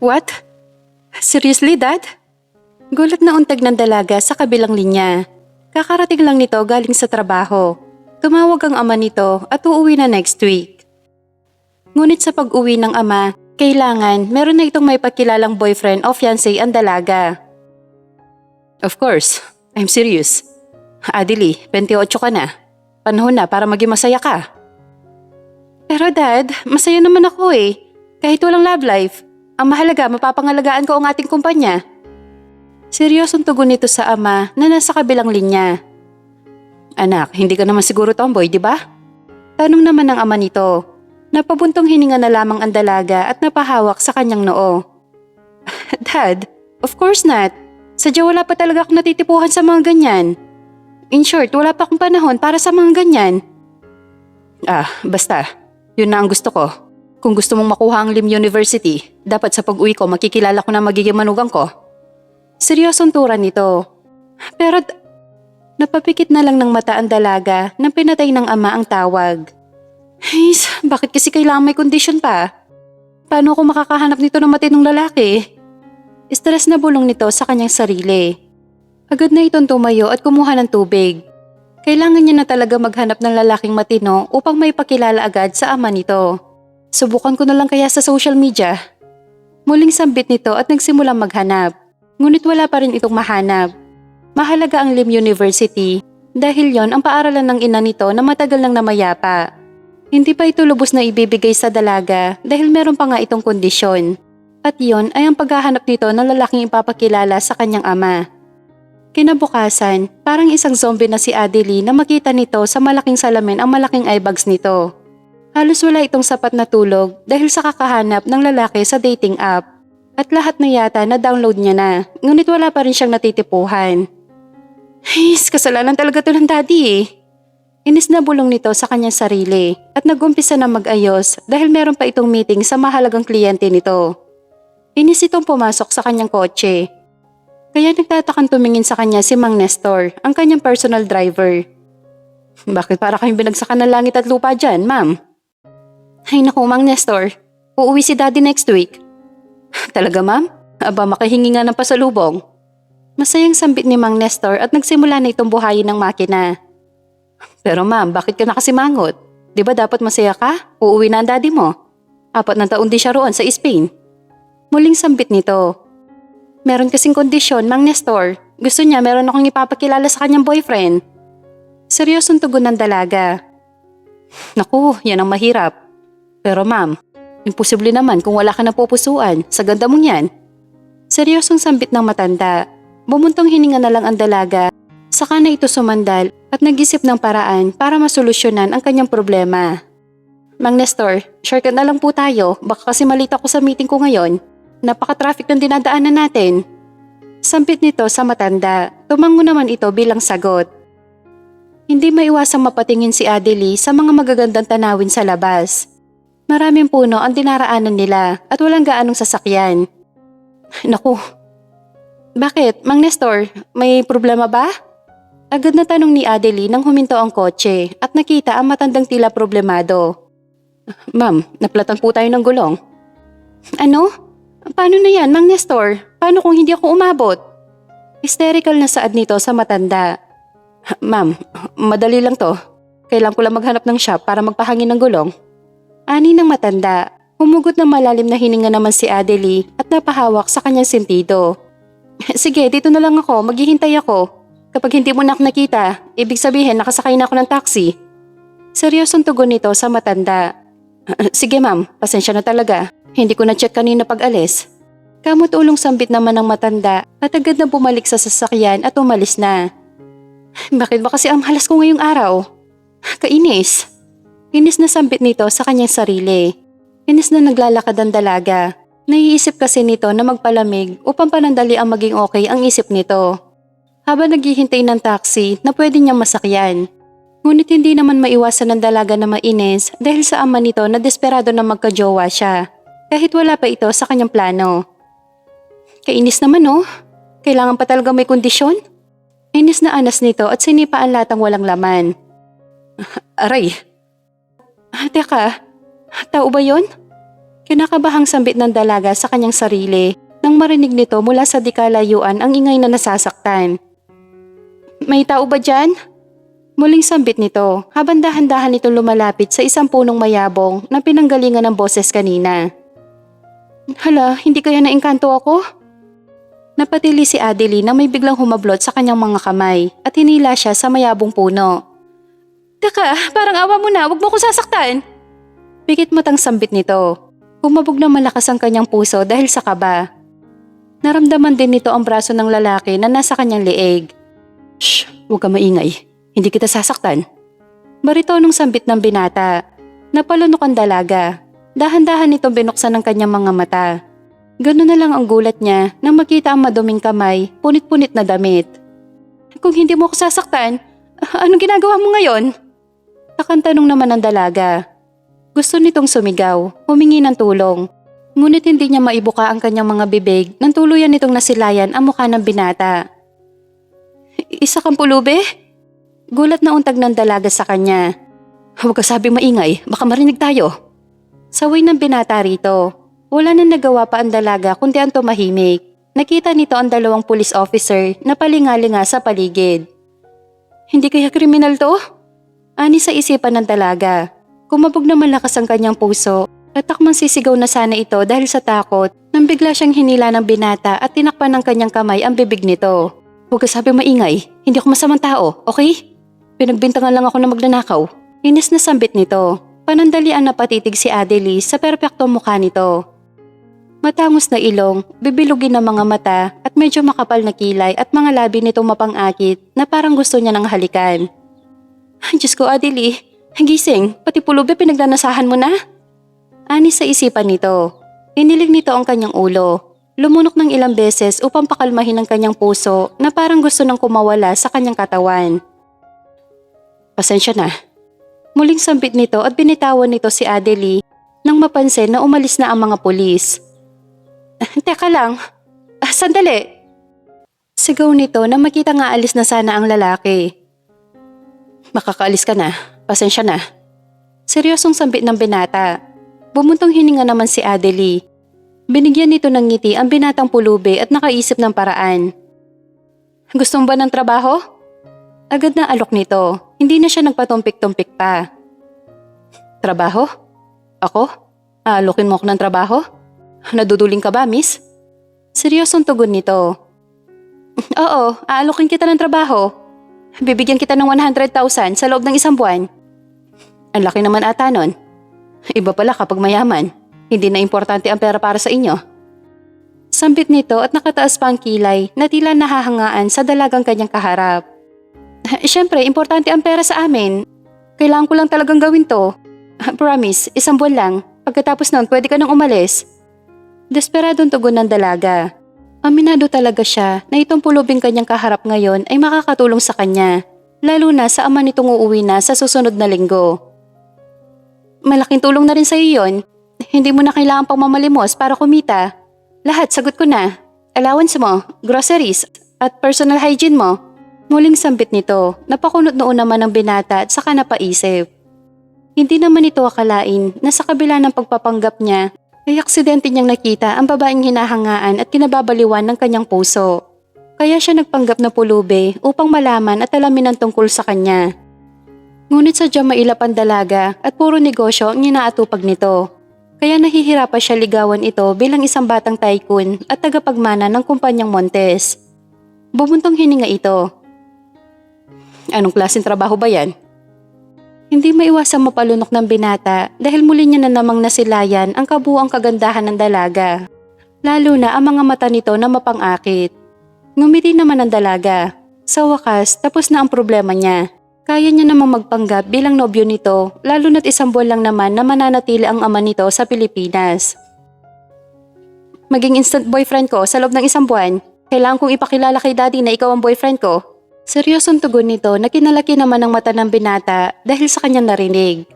What? Seriously, Dad? Gulat na untag ng dalaga sa kabilang linya. Kakarating lang nito galing sa trabaho. Tumawag ang ama nito at uuwi na next week. Ngunit sa pag-uwi ng ama, kailangan meron na itong may pakilalang boyfriend o fiancé ang dalaga. Of course, I'm serious. Adili, 28 ka na. Panahon na para maging masaya ka. Pero Dad, masaya naman ako eh. Kahit walang love life, ang mahalaga mapapangalagaan ko ang ating kumpanya. Seryosong tugon nito sa ama na nasa kabilang linya. Anak, hindi ka naman siguro tomboy, di ba? Tanong naman ng ama nito. Napabuntong hininga na lamang ang dalaga at napahawak sa kanyang noo. Dad, of course not. Sadya wala pa talaga akong natitipuhan sa mga ganyan. In short, wala pa akong panahon para sa mga ganyan. Basta. Yun na ang gusto ko. Kung gusto mong makuha ang Lim University, dapat sa pag-uwi ko makikilala ko na magiging manugang ko. Seryosong tura nito. Pero napapikit na lang ng mata ang dalaga nang pinatay ng ama ang tawag. Hey, bakit kasi kailangan may kondisyon pa? Paano ako makakahanap nito ng matinong lalaki? Stress na bulong nito sa kanyang sarili. Agad na itong tumayo at kumuha ng tubig. Kailangan niya na talaga maghanap ng lalaking matino upang may pakilala agad sa ama nito. Subukan ko na lang kaya sa social media. Muling sambit nito at nagsimulang maghanap. Ngunit wala pa rin itong mahanap. Mahalaga ang Lim University dahil yon ang paaralan ng ina nito na matagal nang namayapa. Hindi pa ito lubos na ibibigay sa dalaga dahil meron pa nga itong kondisyon. At yon ay ang paghahanap nito ng lalaking ipapakilala sa kanyang ama. Kinabukasan, parang isang zombie na si Adeli na makita nito sa malaking salamin ang malaking eyebags nito. Halos wala itong sapat na tulog dahil sa kakahanap ng lalaki sa dating app. At lahat na yata na-download niya na, ngunit wala pa rin siyang natitipuhan. Hey, kasalanan talaga to ng daddy eh. Inis na bulong nito sa kanyang sarili at nag-umpisa na mag-ayos dahil meron pa itong meeting sa mahalagang kliyente nito. Inis itong pumasok sa kanyang kotse. Kaya nagtatakang tumingin sa kanya si Mang Nestor, ang kanyang personal driver. Bakit para kayong binagsakan ng langit at lupa dyan, ma'am? Ay naku, Mang Nestor. Uuwi si daddy next week. Talaga, ma'am? Aba, makahingi nga ng pasalubong. Masayang sambit ni Mang Nestor at nagsimula na itong buhayin ng makina. Pero ma'am, bakit ka nakasimangot? Di ba dapat masaya ka? Uuwi na ang daddy mo. 4 na taon din siya roon sa Spain. Muling sambit nito. Meron kasing kondisyon, Mang Nestor. Gusto niya meron akong ipapakilala sa kanyang boyfriend. Seryosong tugon ng dalaga. Naku, yan ang mahirap. Pero ma'am, imposible naman kung wala ka na pupusuan. Sa ganda mong yan. Seryosong sambit ng matanda. Bumuntong hininga na lang ang dalaga. Saka na ito sumandal at nag-isip ng paraan para masolusyonan ang kanyang problema. Mang Nestor, shortcut na lang po tayo. Baka kasi malito ako sa meeting ko ngayon. Napaka-traffic ng dinadaanan natin. Sambit nito sa matanda. Tumango naman ito bilang sagot. Hindi maiwasang mapatingin si Adeli sa mga magagandang tanawin sa labas. Maraming puno ang dinaraanan nila at walang gaanong sasakyan. Naku. Bakit, Mang Nestor? May problema ba? Agad na tanong ni Adeli nang huminto ang kotse at nakita ang matandang tila problemado. Ma'am, naplatan po tayo ng gulong. Ano? Paano na yan, Mang Nestor? Paano kung hindi ako umabot? Hysterical na saad nito sa matanda. Ma'am, madali lang to. Kailangan ko lang maghanap ng shop para magpahangin ng gulong. Ani ng matanda. Humugot ng malalim na hininga naman si Adeli at napahawak sa kanyang sentido. Sige, dito na lang ako. Maghihintay ako. Kapag hindi mo na ako nakita, ibig sabihin nakasakay na ako ng taxi. Seryosong tugon nito sa matanda. Sige ma'am, pasensya na talaga. Hindi ko na-check kanina pag-alis. Kamot-ulong sambit naman ng matanda at agad na bumalik sa sasakyan at umalis na. Bakit ba kasi ang halas ko ngayong araw? Kainis. Inis na sambit nito sa kanyang sarili. Inis na naglalakad ang dalaga. Naiisip kasi nito na magpalamig upang panandali ang maging okay ang isip nito. Habang naghihintay ng taxi na pwede niyang masakyan. Ngunit hindi naman maiwasan ng dalaga na mainis dahil sa ama nito na desperado na magkajowa siya. Kahit wala pa ito sa kanyang plano. Kainis naman oh. Kailangan pa talaga may kondisyon? Inis na anas nito at sinipa ang latang walang laman. Aray. Teka, tao ba yon? Kinakabahang sambit ng dalaga sa kanyang sarili nang marinig nito mula sa di kalayuan ang ingay na nasasaktan. May tao ba dyan? Muling sambit nito habang dahan-dahan nito lumalapit sa isang punong mayabong na pinanggalingan ng boses kanina. Hala, hindi kaya naengkanto ako? Napatili si Adeline na may biglang humablot sa kanyang mga kamay at hinila siya sa mayabong puno. Teka, parang awa mo na, wag mo ko sasaktan! Pikit matang sambit nito. Humabog na malakas ang kanyang puso dahil sa kaba. Naramdaman din nito ang braso ng lalaki na nasa kanyang leeg. Shh, huwag ka maingay. Hindi kita sasaktan. Baritonong sambit ng binata. Napalunok ang dalaga. Dahan-dahan nitong binuksan ang kanyang mga mata. Ganoon na lang ang gulat niya nang makita ang maduming kamay, punit-punit na damit. Kung hindi mo ako sasaktan, anong ginagawa mo ngayon? Takang tanong naman ng dalaga. Gusto nitong sumigaw, humingi ng tulong. Ngunit hindi niya maibuka ang kanyang mga bibig nang tuluyan nitong nasilayan ang mukha ng binata. Isa kang pulube? Gulat na untag ng dalaga sa kanya. Huwag ka sabing maingay, baka marinig tayo. Saway ng binata rito. Wala nang nagawa pa ang dalaga kundi ang tumahimik. Nakita nito ang 2 police officer na palingalinga sa paligid. Hindi kaya kriminal to? Ani sa isipan ng dalaga. Kumabog na malakas ang kanyang puso at takmang sisigaw na sana ito dahil sa takot nang bigla siyang hinila ng binata at tinakpan ng kanyang kamay ang bibig nito. Huwag ka sabing maingay, hindi ako masamang tao, okay? Pinagbintangan lang ako na magnanakaw. Inis na sambit nito. Panandalian na patitig si Adelie sa perpektong mukha nito. Matangos na ilong, bibilugin na mga mata at medyo makapal na kilay at mga labi nitong mapang-akit na parang gusto niya ng halikan. Diyos ko Adelie, gising, pati pulubi pinagnanasahan mo na? Ani sa isipan nito. Inilig nito ang kanyang ulo. Lumunok ng ilang beses upang pakalmahin ang kanyang puso na parang gusto nang kumawala sa kanyang katawan. Pasensya na. Muling sambit nito at binitawan nito si Adelie nang mapansin na umalis na ang mga pulis. Teka lang, sandali. Sigaw nito na makita nga alis na sana ang lalaki. Makakaalis ka na, pasensya na. Seryosong sambit ng binata. Bumuntong hininga naman si Adelie. Binigyan nito ng ngiti ang binatang pulubi at nakaisip ng paraan. Gusto mo ba ng trabaho? Agad na alok nito. Hindi na siya nagpatumpik-tumpik pa. Trabaho? Ako? Aalokin mo ako ng trabaho? Naduduling ka ba, miss? Seryosong tugon nito. Oo, aalokin kita ng trabaho. Bibigyan kita ng 100,000 sa loob ng 1 buwan. Ang laki naman ata nun. Iba pala kapag mayaman. Hindi na importante ang pera para sa inyo. Sambit nito at nakataas pa ang kilay na tila nahahangaan sa dalagang kanyang kaharap. Siyempre, importante ang pera sa amin. Kailangan ko lang talagang gawin to. Promise, 1 buwan lang. Pagkatapos nun, pwede ka nang umalis. Desperadong tugon ng dalaga. Aminado talaga siya na itong pulubing kanyang kaharap ngayon ay makakatulong sa kanya. Lalo na sa ama nitong uuwi na sa susunod na linggo. Malaking tulong na rin sa iyo yun. Hindi mo na kailangan pang mamalimos para kumita. Lahat sagot ko na. Allowance mo, groceries, at personal hygiene mo. Muling sambit nito, napakunot noon naman ng binata at saka napaisip. Hindi naman ito akalain na sa kabila ng pagpapanggap niya, ay aksidente niyang nakita ang babaeng hinahangaan at kinababaliwan ng kanyang puso. Kaya siya nagpanggap na pulubi upang malaman at alamin ang tungkol sa kanya. Ngunit sadyang mailap ang dalaga at puro negosyo ang inaatupag nito. Kaya nahihirapan siya ligawan ito bilang isang batang tycoon at tagapagmana ng kumpanyang Montes. Bumuntong hininga ito. Anong klaseng trabaho ba yan? Hindi maiwasang mapalunok ng binata dahil muli niya na namang nasilayan ang kabuuang kagandahan ng dalaga. Lalo na ang mga mata nito na mapang-akit. Ngumiti naman ang dalaga. Sa wakas, tapos na ang problema niya. Kaya niya namang magpanggap bilang nobyo nito, lalo na't 1 buwan lang naman na mananatili ang ama nito sa Pilipinas. Maging instant boyfriend ko sa loob ng 1 buwan. Kailangan kong ipakilala kay daddy na ikaw ang boyfriend ko. Seryosong tugon nito na kinalaki naman ng mata ng binata dahil sa kanyang narinig.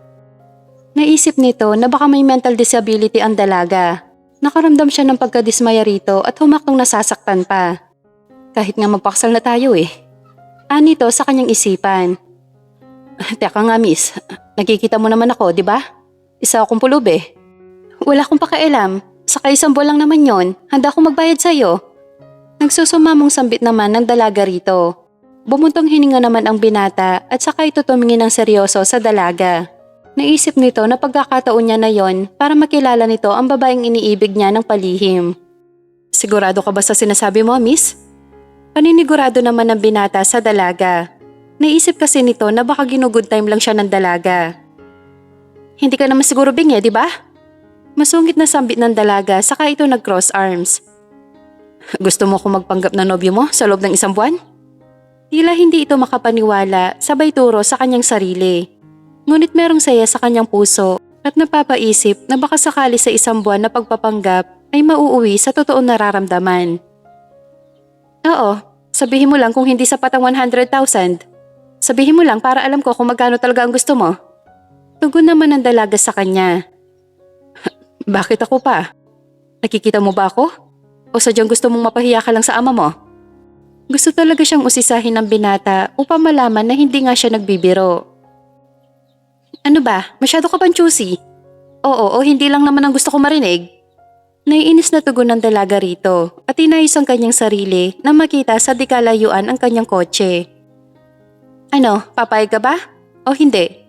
Naisip nito na baka may mental disability ang dalaga. Nakaramdam siya ng pagkadismaya rito at humakong nasasaktan pa. Kahit nga magpaksal na tayo eh. Anito sa kanyang isipan. Teka nga miss, nakikita mo naman ako, di ba? Isa akong pulubi. Wala akong pakialam. Saka isang buwan lang naman yon. Handa akong magbayad sa'yo. Nagsusumamong sambit naman ng dalaga rito. Bumuntong hininga naman ang binata at saka ito tumingin ng seryoso sa dalaga. Naisip nito na pagkakataon niya na yon para makilala nito ang babaeng iniibig niya ng palihim. Sigurado ka ba sa sinasabi mo, miss? Paninigurado naman ng binata sa dalaga. Naisip kasi nito na baka ginugood time lang siya ng dalaga. Hindi ka naman siguro bingi, di ba? Masungit na sambit ng dalaga saka ito nag-cross arms. Gusto mo kong magpanggap na nobyo mo sa loob ng isang buwan? Tila hindi ito makapaniwala, sabay turo sa kanyang sarili. Ngunit merong saya sa kanyang puso at napapaisip na baka sakali sa isang buwan na pagpapanggap ay mauuwi sa totoong nararamdaman. Oo, sabihin mo lang kung hindi sapat ang 100,000. Sabihin mo lang para alam ko kung magkano talaga ang gusto mo. Tugon naman ang dalaga sa kanya. Bakit ako pa? Nakikita mo ba ako? O sadyang gusto mong mapahiya ka lang sa ama mo? Gusto talaga siyang usisahin ng binata upang malaman na hindi nga siya nagbibiro. Ano ba? Masyado ka bang choosy? Oo, hindi lang naman ang gusto ko marinig. Naiinis na tugon ng dalaga rito at inayos ang kanyang sarili na makita sa di kalayuan ang kanyang kotse. Ano, papayag ka ba? O hindi?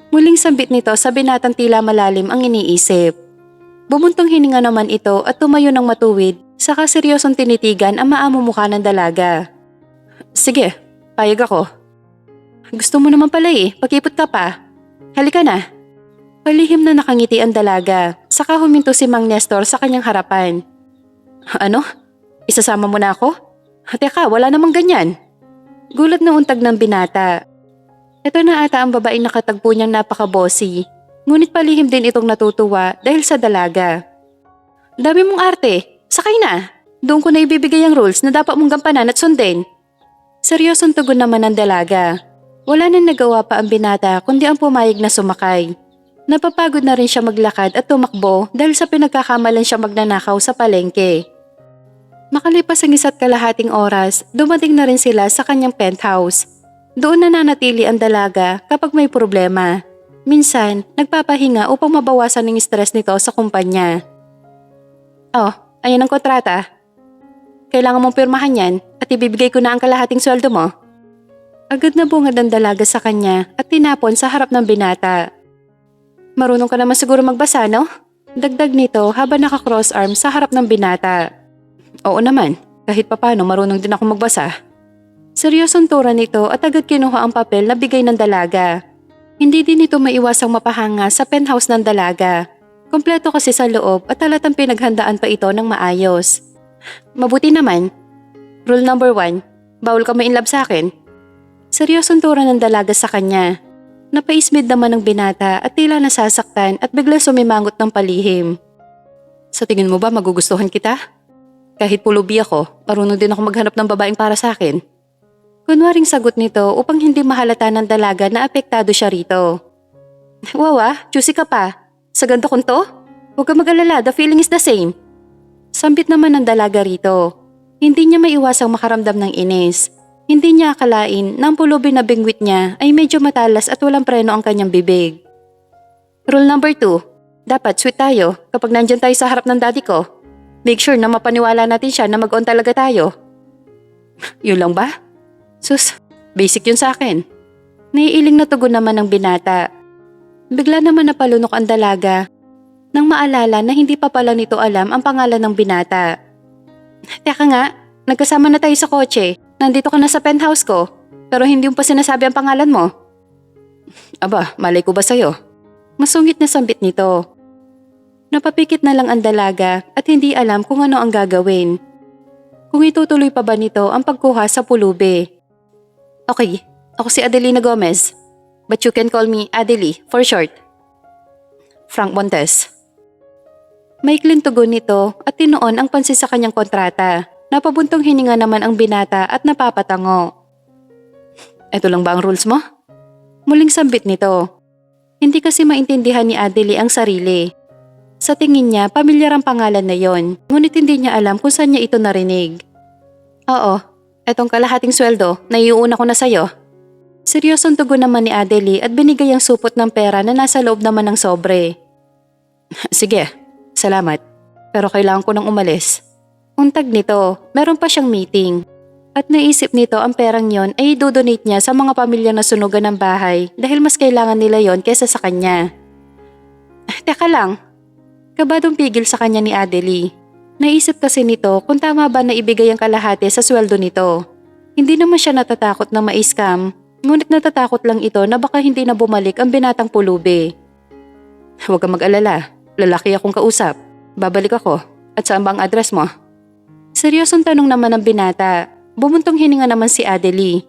Muling sambit nito sa binatang tila malalim ang iniisip. Bumuntong hininga naman ito at tumayo ng matuwid, saka seryosong tinitigan ang maamumukha ng dalaga. Sige, payag ako. Gusto mo naman pala pakipot ka pa. Halika na. Palihim na nakangiti ang dalaga, saka huminto si Mang Nestor sa kanyang harapan. Ano? Isasama mo na ako? Teka, wala namang ganyan. Gulat na untag ng binata. Ito na ata ang babaeng nakatagpo niyang napaka-bossy. Ngunit palihim din itong natutuwa dahil sa dalaga. Dami mong arte. Sakay na. Doon ko na ibibigay ang rules na dapat mong gampanan at sundin. Seryosong tugon naman ng dalaga. Wala nang nagawa pa ang binata kundi ang pumayag na sumakay. Napapagod na rin siya maglakad at tumakbo dahil sa pinagkakamalan siya magnanakaw sa palengke. Makalipas ang isa't kalahating oras, dumating na rin sila sa kanyang penthouse. Doon nananatili ang dalaga kapag may problema. Minsan, nagpapahinga upang mabawasan ng stress nito sa kumpanya. Oh, ayan ang kontrata. Kailangan mong pirmahan yan at ibibigay ko na ang kalahating sweldo mo. Agad na bungad ang dalaga sa kanya at tinapon sa harap ng binata. Marunong ka naman siguro magbasa, no? Dagdag nito habang naka-cross arm sa harap ng binata. Oo naman, kahit papano marunong din ako magbasa. Seryosong tura nito at agad kinuha ang papel na bigay ng dalaga. Hindi din ito maiwasang mapahanga sa penthouse ng dalaga. Kompleto kasi sa loob at halatang pinaghandaan pa ito ng maayos. Mabuti naman. Rule number 1, bawal ka ma-inlove sa akin. Seryosong tura ng dalaga sa kanya. Napaismid naman ng binata at tila nasasaktan at bigla sumimangot ng palihim. Sa tingin mo ba magugustuhan kita? Kahit pulubi ako, marunong din ako maghanap ng babaeng para sa akin. Kunwaring sagot nito upang hindi mahalata ng dalaga na apektado siya rito. Wawa, choosy ka pa. Sa ganito kong to? Huwag ka mag-alala, the feeling is the same. Sambit naman ng dalaga rito. Hindi niya maiwasang makaramdam ng inis. Hindi niya akalain na ang pulubi na bingwit niya ay medyo matalas at walang preno ang kanyang bibig. Rule number 2, dapat sweet tayo kapag nandyan tayo sa harap ng daddy ko. Make sure na mapaniwala natin siya na mag-on talaga tayo. Yun lang ba? Sus, basic yun sa akin. Naiiling na tugon naman ng binata. Bigla naman napalunok ang dalaga nang maalala na hindi pa pala nito alam ang pangalan ng binata. Teka nga, nagkasama na tayo sa kotse. Nandito ka na sa penthouse ko, pero hindi mo pa sinasabi ang pangalan mo. Aba, malay ko ba sa'yo? Masungit na sambit nito. Napapikit na lang ang dalaga at hindi alam kung ano ang gagawin. Kung itutuloy pa ba nito ang pagkuha sa pulubi. Okay, ako si Adelina Gomez. But you can call me Adeli for short. Frank Montes. Maikling tugon nito at tinuon ang pansin sa kanyang kontrata. Napabuntong hininga naman ang binata at napapatango. Ito lang ba ang rules mo? Muling sambit nito. Hindi kasi maintindihan ni Adeli ang sarili. Sa tingin niya, pamilyar ang pangalan na yon, ngunit hindi niya alam kung saan niya ito narinig. Oo, etong kalahating sweldo, naiuuna ko na sa'yo. Seryosong tugon naman ni Adeli at binigay ang supot ng pera na nasa loob naman ng sobre. Sige, Salamat, pero kailangan ko nang umalis. Untag nito, meron pa siyang meeting. At naisip nito ang perang yon ay i-donate niya sa mga pamilya na sunugan ng bahay dahil mas kailangan nila yon kesa sa kanya. Teka lang, kabadong pigil sa kanya ni Adelie. Naisip kasi nito kung tama ba na ibigay ang kalahati sa sweldo nito. Hindi naman siya natatakot na ma-scam, ngunit natatakot lang ito na baka hindi na bumalik ang binatang pulubi. Huwag kang mag-alala, lalaki akong kausap. Babalik ako. At saan ba ang address mo? Seryosong tanong naman ng binata. Bumuntong hininga naman si Adelie.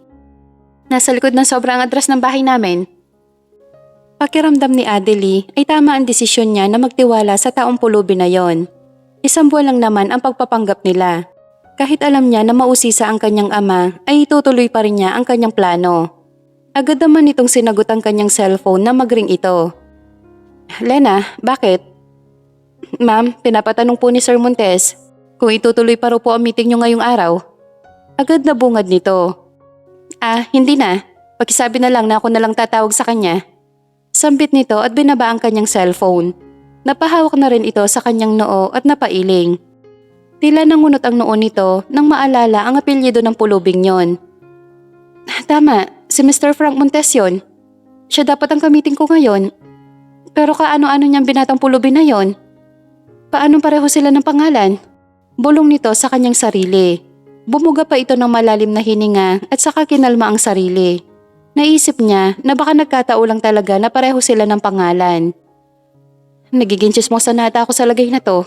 Nasa likod ng sobrang address ng bahay namin. Pakiramdam ni Adelie ay tama ang desisyon niya na magtiwala sa taong pulubi na yon. Isang buwan lang naman ang pagpapanggap nila. Kahit alam niya na mausisa ang kanyang ama, ay itutuloy pa rin niya ang kanyang plano. Agad naman itong sinagot ang kanyang cellphone na magring ito. Lena, bakit? Ma'am, pinapatanong po ni Sir Montes kung itutuloy pa raw po ang meeting niyo ngayong araw. Agad na bungad nito. Hindi na. Pakisabi na lang na ako na lang tatawag sa kanya. Sambit nito at binaba ang kanyang cellphone. Napahawak na rin ito sa kanyang noo at napailing. Tila nangunot ang noo nito nang maalala ang apelyido ng pulubing yon. Tama, si Mr. Frank Montes yun. Siya dapat ang kamiting ko ngayon. Pero kaano-ano niyang binatang pulubi na yon? Paano pareho sila ng pangalan? Bulong nito sa kanyang sarili. Bumuga pa ito ng malalim na hininga at saka kinalma ang sarili. Naisip niya na baka nagkatao lang talaga na pareho sila ng pangalan. Nagiging chismosa na ata ako sa lagay na to.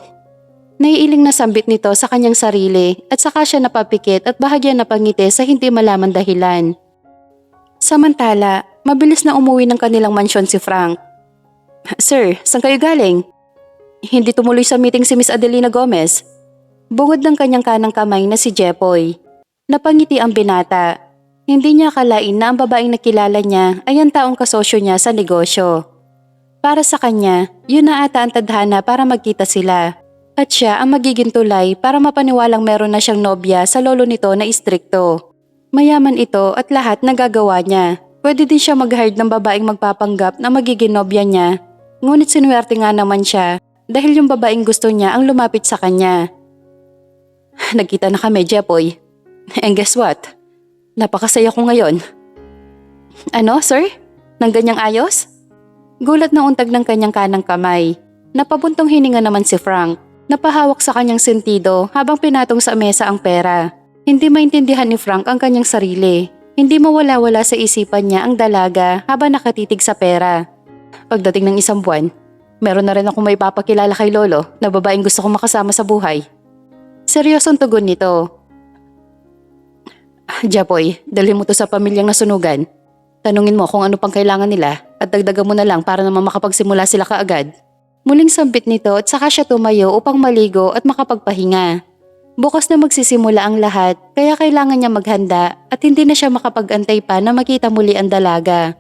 Naiiling na sambit nito sa kanyang sarili at saka siya napapikit at bahagya na pangiti sa hindi malaman dahilan. Samantala, mabilis na umuwi ng kanilang mansyon si Frank. Sir, saan kayo galing? Hindi tumuloy sa meeting si Miss Adelina Gomez. Bungod ng kanyang kanang kamay na si Jepoy. Napangiti ang binata. Hindi niya akalain na ang babaeng nakilala niya ay ang taong kasosyo niya sa negosyo. Para sa kanya, yun na ata ang tadhana para magkita sila. At siya ang magiging tulay para mapaniwalang meron na siyang nobya sa lolo nito na istrikto. Mayaman ito at lahat nagagawa niya. Pwede din siya mag-hire ng babaeng magpapanggap na magiging nobya niya. Ngunit sinuwerte nga naman siya dahil yung babaeng gusto niya ang lumapit sa kanya. Nagkita na kami, Jepoy. And guess what? Napakasaya ko ngayon. Ano, sir? Nang ganyang ayos? Gulat na untag ng kanyang kanang kamay. Napabuntong hininga naman si Frank. Napahawak sa kanyang sentido habang pinatong sa mesa ang pera. Hindi maintindihan ni Frank ang kanyang sarili. Hindi mawala-wala sa isipan niya ang dalaga habang nakatitig sa pera. Pagdating ng isang buwan, meron na rin akong may papakilala kay Lolo na babaeng gusto kong makasama sa buhay. Seryosong tugon nito. Japoy, dalhin mo to sa pamilyang nasunugan. Tanungin mo kung ano pang kailangan nila at dagdagan mo na lang para naman makapagsimula sila kaagad. Muling sambit nito at saka siya tumayo upang maligo at makapagpahinga. Bukas na magsisimula ang lahat kaya kailangan niya maghanda at hindi na siya makapag-antay pa na makita muli ang dalaga.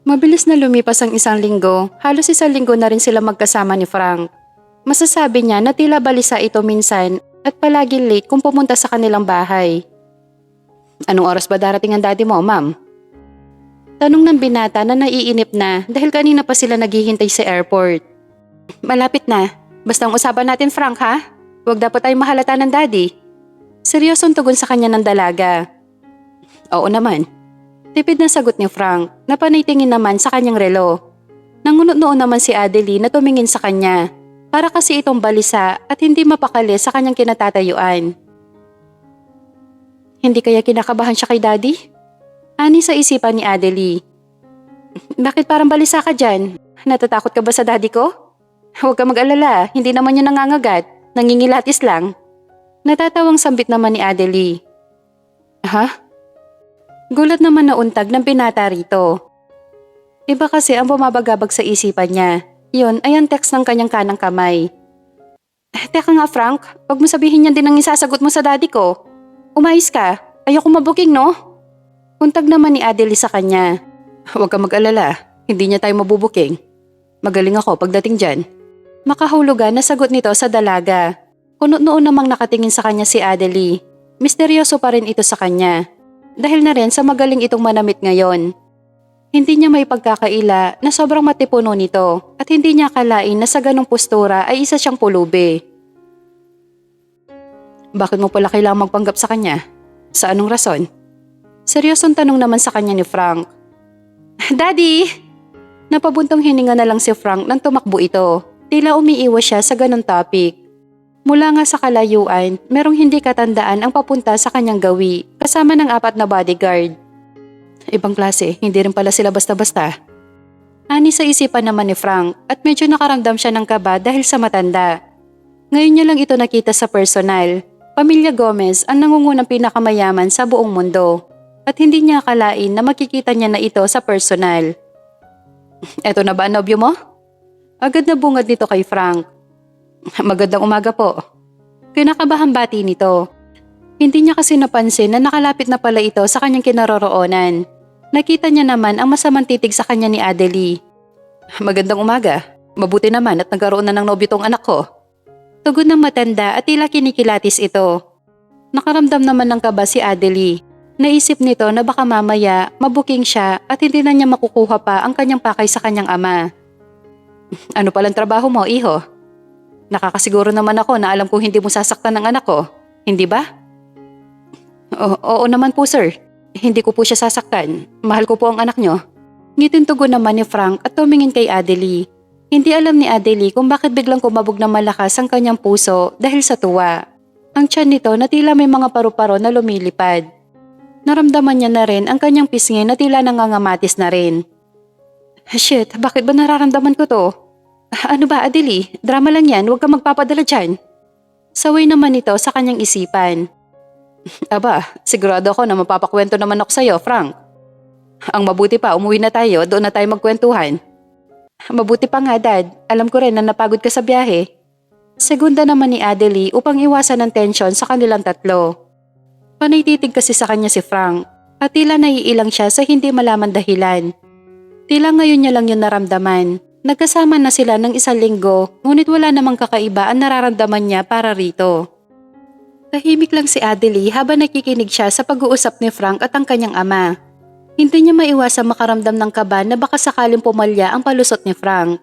Mabilis na lumipas ang isang linggo, halos isang linggo na rin sila magkasama ni Frank. Masasabi niya na tila balisa ito minsan at palagi late kung pumunta sa kanilang bahay. Anong oras ba darating ang daddy mo, ma'am? Tanong ng binata na naiinip na dahil kanina pa sila naghihintay sa airport. Malapit na. Basta ang usapan natin, Frank, ha? Huwag dapat tayo mahalata ng daddy. Seryosong tugon sa kanya ng dalaga. Oo naman. Tipid na sagot ni Frank na panaytingin naman sa kanyang relo. Nangunot noon naman si Adelie na tumingin sa kanya para kasi itong balisa at hindi mapakali sa kanyang kinatatayuan. Hindi kaya kinakabahan siya kay daddy? Ani sa isipan ni Adelie. Bakit parang balisa ka dyan? Natatakot ka ba sa daddy ko? Huwag ka mag-alala, hindi naman yun nangangagat. Nangingilatis lang. Natatawang sambit naman ni Adelie. Ha? Gulat naman na untag ng binata rito. Iba kasi ang bumabagabag sa isipan niya. Yun ay ang text ng kanyang kanang kamay. Teka nga Frank, huwag mo sabihin yan din ang isasagot mo sa daddy ko. Umayos ka, ayoko mabuking no? Untag naman ni Adelie sa kanya. Huwag ka mag-alala, hindi niya tayo mabubuking. Magaling ako pagdating dyan. Makahulugan na sagot nito sa dalaga. Kunot noon namang nakatingin sa kanya si Adelie. Misteryoso pa rin ito sa kanya. Dahil na rin sa magaling itong manamit ngayon. Hindi niya may pagkakaila na sobrang matipuno nito at hindi niya akalain na sa ganong postura ay isa siyang pulubi. Bakit mo pala kailangang magpanggap sa kanya? Sa anong rason? Seryosong tanong naman sa kanya ni Frank. Daddy! Napabuntong hininga na lang si Frank nang tumakbo ito. Tila umiiwas siya sa ganong topic. Mula nga sa kalayuan, merong hindi katandaan ang papunta sa kanyang gawi kasama ng 4 na bodyguard. Ibang klase, hindi rin pala sila basta-basta. Ani sa isipan naman ni Frank at medyo nakaramdam siya ng kaba dahil sa matanda. Ngayon niya lang ito nakita sa personal. Pamilya Gomez ang nangungunang pinakamayaman sa buong mundo at hindi niya akalain na makikita niya na ito sa personal. Eto na ba ang nobyo mo? Agad na bungad nito kay Frank. Magandang umaga po. Kinakabahang bati nito. Hindi niya kasi napansin na nakalapit na pala ito sa kanyang kinaroroonan. Nakita niya naman ang masamang titig sa kanya ni Adelie. Magandang umaga. Mabuti naman at nagkaroon na ng nobyo tong anak ko. Tugon ng matanda at tila kinikilatis ito. Nakaramdam naman ng kaba si Adelie. Naisip nito na baka mamaya mabuking siya at hindi na niya makukuha pa ang kanyang pakay sa kanyang ama. Ano palang trabaho mo, iho? Nakakasiguro naman ako na alam kong hindi mo sasaktan ng anak ko. Hindi ba? Oo naman po, sir. Hindi ko po siya sasaktan. Mahal ko po ang anak nyo. Ngiting tugon naman ni Frank at tumingin kay Adelie. Hindi alam ni Adelie kung bakit biglang kumabog na malakas ang kanyang puso dahil sa tuwa. Ang tiyan nito na tila may mga paru-paro na lumilipad. Naramdaman niya na rin ang kanyang pisngi na tila nangangamatis na rin. Shit, bakit ba nararamdaman ko to? Ano ba, Adelie? Drama lang yan, huwag kang magpapadala dyan. Saway naman ito sa kanyang isipan. Aba, sigurado ako na mapapakwento naman ako sa'yo, Frank. Ang mabuti pa, umuwi na tayo, doon na tayo magkwentuhan. Mabuti pa nga, Dad. Alam ko rin na napagod ka sa biyahe. Segunda naman ni Adelie upang iwasan ng tensyon sa kanilang tatlo. Panaytitig kasi sa kanya si Frank at tila naiilang siya sa hindi malaman dahilan. Tila ngayon niya lang yun naramdaman. Nagkasama na sila ng 1 linggo ngunit wala namang kakaiba ang nararamdaman niya para rito. Tahimik lang si Adelie habang nakikinig siya sa pag-uusap ni Frank at ang kanyang ama. Hindi niya maiwasang makaramdam ng kaba na baka sakaling pumalya ang palusot ni Frank.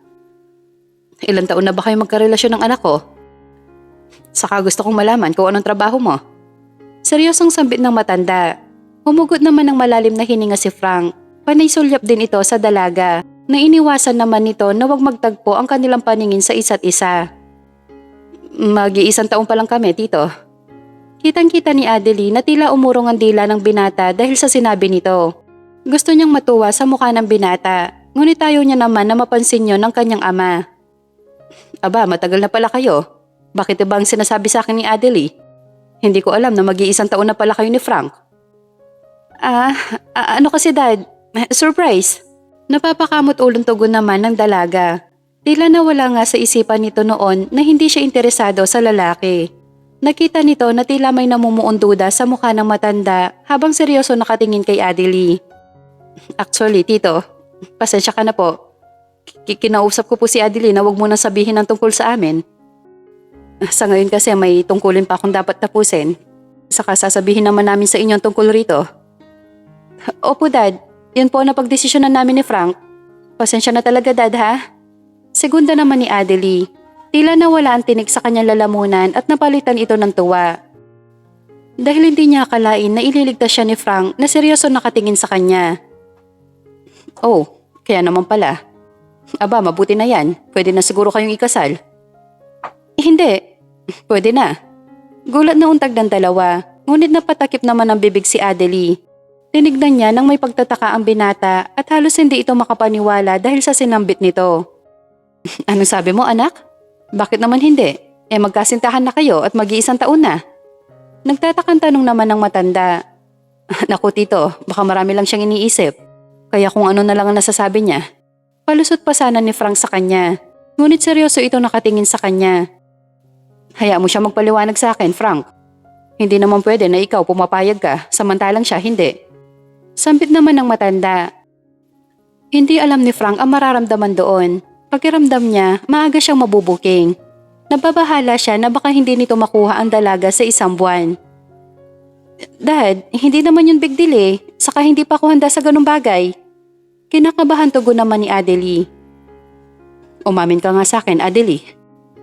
Ilang taon na ba kayo magkarelasyon ng anak ko? Saka gusto kong malaman kung anong trabaho mo. Seryosong sambit ng matanda. Humugot naman ng malalim na hininga si Frank. Panay sulyap din ito sa dalaga na iniwasan naman nito na huwag magtagpo ang kanilang paningin sa isa't isa. Mag-1 taon pa lang kami, tito. Kitang-kita ni Adelie na tila umurong ang dila ng binata dahil sa sinabi nito. Gusto niyang matuwa sa mukha ng binata, ngunit ayaw niya naman na mapansin yon ng kanyang ama. Aba, matagal na pala kayo. Bakit ba ang sinasabi sa akin ni Adelie? Hindi ko alam na mag-1 taon na pala kayo ni Frank. Ano kasi, Dad? Surprise! Napapakamot ulong tugon naman ng dalaga. Tila nawala nga sa isipan nito noon na hindi siya interesado sa lalaki. Nakita nito na tila may namumuong duda sa mukha ng matanda habang seryoso nakatingin kay Adelie. Actually, tito, pasensya ka na po. Kinausap ko po si Adelie na huwag mo nang sabihin ng tungkol sa amin. Sa ngayon kasi may tungkulin pa akong dapat tapusin. Saka sasabihin naman namin sa inyo ang tungkol rito. Opo, Dad. Yun po na pagdesisyonan namin ni Frank. Pasensya na talaga, Dad, ha? Segunda naman ni Adelie. Tila nawala ang tinik sa kanyang lalamunan at napalitan ito ng tuwa. Dahil hindi niya akalain na ililigtas siya ni Frank na seryoso nakatingin sa kanya. Oh, kaya naman pala. Aba, mabuti na yan. Pwede na siguro kayong ikasal. Hindi. Pwede na. Gulat na untag ng dalawa, ngunit napatakip naman ang bibig si Adelie. Tinignan niya nang may pagtataka ang binata at halos hindi ito makapaniwala dahil sa sinambit nito. Anong sabi mo, anak? Bakit naman hindi? Magkasintahan na kayo at mag-1 taon na. Nagtatakang tanong naman ng matanda. Naku, tito, baka marami lang siyang iniisip. Kaya kung ano na lang ang nasasabi niya. Palusot pa sana ni Frank sa kanya. Ngunit seryoso ito nakatingin sa kanya. Hayaan mo siya magpaliwanag sa akin, Frank. Hindi naman pwede na ikaw pumapayag ka, samantalang siya hindi. Sambit naman ng matanda. Hindi alam ni Frank ang mararamdaman doon. Pakiramdam niya, maaga siyang mabubuking. Nababahala siya na baka hindi nito makuha ang dalaga sa 1 buwan. Dad, hindi naman yun big deal eh. Saka hindi pa ako handa sa ganung bagay. Kinakabahan tugon naman ni Adelie. Umamin ka nga sa akin, Adelie.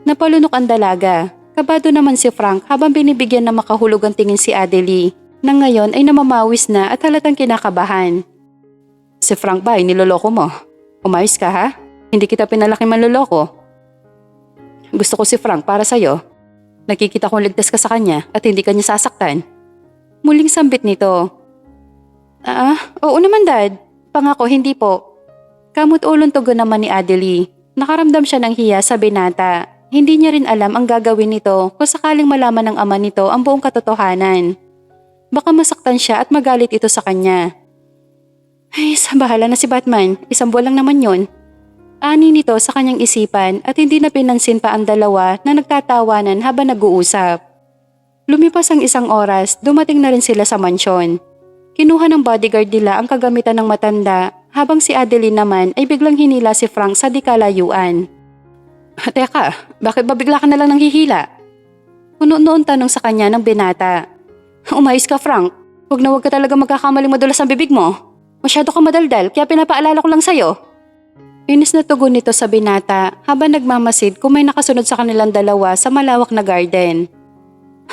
Napalunok ang dalaga. Kabado naman si Frank habang binibigyan na makahulog ang tingin si Adelie, na ngayon ay namamawis na at halatang kinakabahan. Si Frank ba ay niloloko mo? Umayos ka ha? Hindi kita pinalaki manloloko. Gusto ko si Frank para sa'yo. Nakikita kong ligtas ka sa kanya at hindi ka niya sasaktan. Muling sambit nito. Oo naman dad. Pangako hindi po. Kamot-ulong tugon naman ni Adelie. Nakaramdam siya ng hiya sa binata. Hindi niya rin alam ang gagawin nito kung sakaling malaman ng ama nito ang buong katotohanan. Baka masaktan siya at magalit ito sa kanya. Ay, sa bahala na si Batman. Isang buwan lang naman yun. Ani nito sa kanyang isipan at hindi na pinansin pa ang dalawa na nagtatawanan habang nag-uusap. Lumipas ang isang oras, dumating na rin sila sa mansyon. Kinuha ng bodyguard nila ang kagamitan ng matanda habang si Adeline naman ay biglang hinila si Frank sa di kalayuan. Teka, bakit ba bigla ka na lang nanghihila? Puno-noon tanong sa kanya ng binata. Umayos ka Frank, huwag na huwag ka talaga magkakamaling madulas ang bibig mo. Masyado ka madaldal kaya pinapaalala ko lang sa'yo. Inis na tugon nito sa binata habang nagmamasid kung may nakasunod sa kanilang dalawa sa malawak na garden.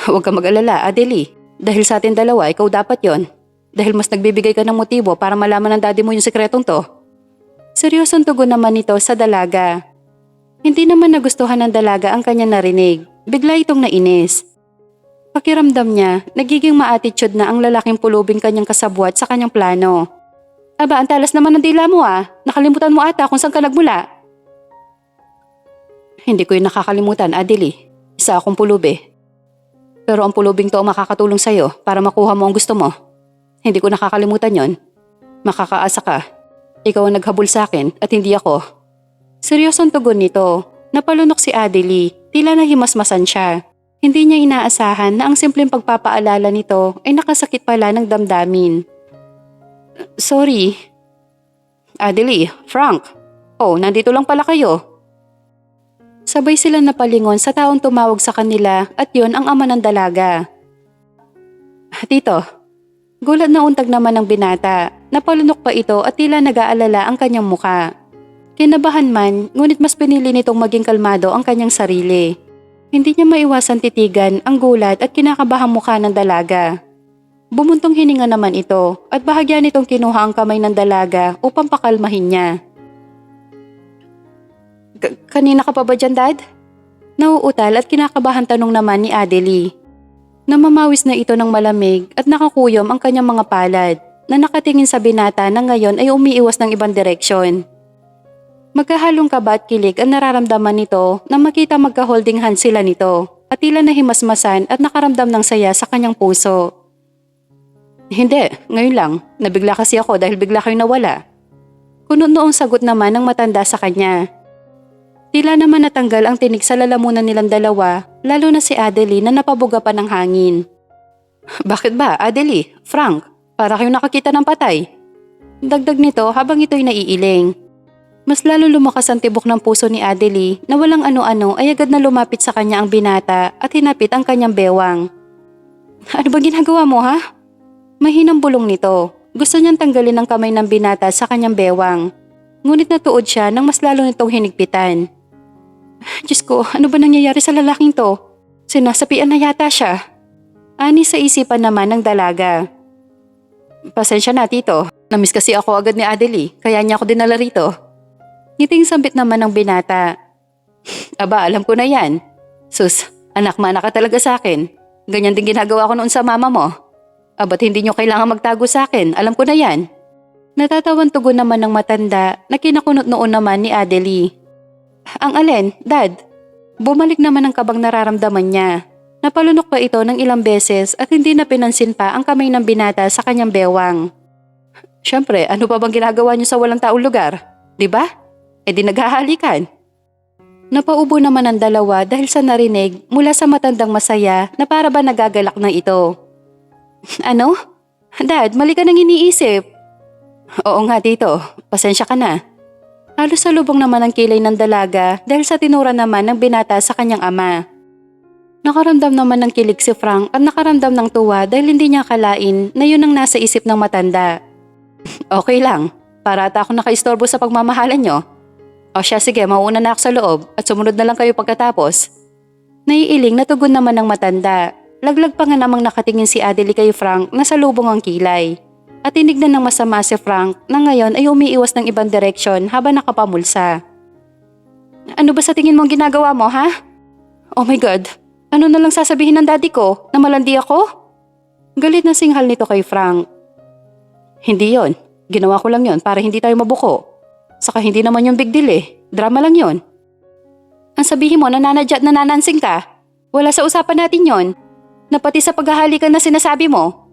Huwag ka mag-alala, Adelie. Dahil sa atin dalawa, ikaw dapat yon. Dahil mas nagbibigay ka ng motibo para malaman ng daddy mo yung sikretong to. Seryosong tugon naman nito sa dalaga. Hindi naman nagustuhan ng dalaga ang kanya narinig. Bigla itong nainis. Pakiramdam niya, nagiging ma-attitude na ang lalaking pulubing kanyang kasabwat sa kanyang plano. Aba, ang talas naman ng dila mo ah. Nakalimutan mo ata kung saan ka nagmula. Hindi ko yung nakakalimutan, Adelie. Isa akong pulubi. Pero ang pulubing to ang makakatulong sa'yo para makuha mo ang gusto mo. Hindi ko nakakalimutan yon. Makakaasa ka. Ikaw ang naghabol sa akin at hindi ako. Seryosong tugon nito. Napalunok si Adelie. Tila nahimasmasan siya. Hindi niya inaasahan na ang simpleng pagpapaalala nito ay nakasakit pala ng damdamin. Sorry. Adelie, Frank. Oh, nandito lang pala kayo. Sabay sila napalingon sa taong tumawag sa kanila at yun ang ama ng dalaga. Tito, gulat na untag naman ng binata. Napalunok pa ito at tila nag-aalala ang kanyang muka. Kinabahan man, ngunit mas pinili nitong maging kalmado ang kanyang sarili. Hindi niya maiwasan titigan ang gulat at kinakabahang mukha ng dalaga. Bumuntong hininga naman ito at bahagya nitong kinuha ang kamay ng dalaga upang pakalmahin niya. Kanina ka pa ba dyan, Dad? Nauutal at kinakabahan tanong naman ni Adelie. Namamawis na ito ng malamig at nakakuyom ang kanyang mga palad na nakatingin sa binata na ngayon ay umiiwas ng ibang direksyon. Magkahalong kaba at kilig ang nararamdaman nito na makita magka-holding hands sila nito at tila nahimasmasan at nakaramdam ng saya sa kanyang puso. Hindi, ngayon lang. Nabigla kasi ako dahil bigla kayong nawala. Kuno-noong sagot naman ng matanda sa kanya. Tila naman natanggal ang tinig sa lalamunan nilang dalawa, lalo na si Adelie na napabuga pa ng hangin. Bakit ba, Adelie? Frank, para kayong nakakita ng patay. Dagdag nito habang ito'y naiiling. Mas lalo lumakas ang tibok ng puso ni Adelie na walang ano-ano ay agad na lumapit sa kanya ang binata at hinapit ang kanyang bewang. Ano bang ginagawa mo ha? Mahinang bulong nito. Gusto niyang tanggalin ang kamay ng binata sa kanyang bewang. Ngunit natuod siya nang mas lalo nitong hinigpitan. Diyos ko, ano ba nangyayari sa lalaking to? Sinasapian na yata siya. Ani sa isipan naman ng dalaga. Pasensya na tito. Namiss kasi ako agad ni Adelie, kaya niya ako dinala rito. Ngiting sambit naman ng binata. Aba, alam ko na yan. Sus, anak mana ka talaga sa akin. Ganyan din ginagawa ko noon sa mama mo. Aba't hindi nyo kailangan magtago sa akin, alam ko na yan. Natatawan tugon naman ng matanda na kinakunot noon naman ni Adelie. Ang alin, Dad? Bumalik naman ang kabang nararamdaman niya. Napalunok pa ito ng ilang beses at hindi na pinansin pa ang kamay ng binata sa kanyang bewang. Siyempre, ano pa bang ginagawa niyo sa walang taong lugar? Diba? E di naghahalikan. Napaubo naman ang dalawa dahil sa narinig mula sa matandang masaya na para ba nagagalak na ito. Ano? Dad, mali ka nang iniisip. Oo nga tito, pasensya ka na. Halos salubong naman ang kilay ng dalaga dahil sa tinura naman ng binata sa kanyang ama. Nakaramdam naman ng kilig si Frank at nakaramdam ng tuwa dahil hindi niya akalain na yun ang nasa isip ng matanda. Okay lang, Para ata ako nakaistorbo sa pagmamahalan nyo. O siya, sige, mauuna na ako sa loob at sumunod na lang kayo pagkatapos. Naiiling na tugon naman ng matanda. Laglag pa nga namang nakatingin si Adelie kay Frank na salubong ang kilay. At tinignan ng masama si Frank na ngayon ay umiiwas ng ibang direksyon habang nakapamulsa. Ano ba sa tingin mong ginagawa mo, ha? Oh my God, ano na lang sasabihin ng daddy ko? Na malandi ako? Galit na singhal nito kay Frank. Hindi yon. Ginawa ko lang yon para hindi tayo mabuko. Saka hindi naman yung big deal eh. Drama lang yon. Ang sabihin mo, nananadya at nananansing ka. Wala sa usapan natin yon. Na pati sa paghahalikan na sinasabi mo.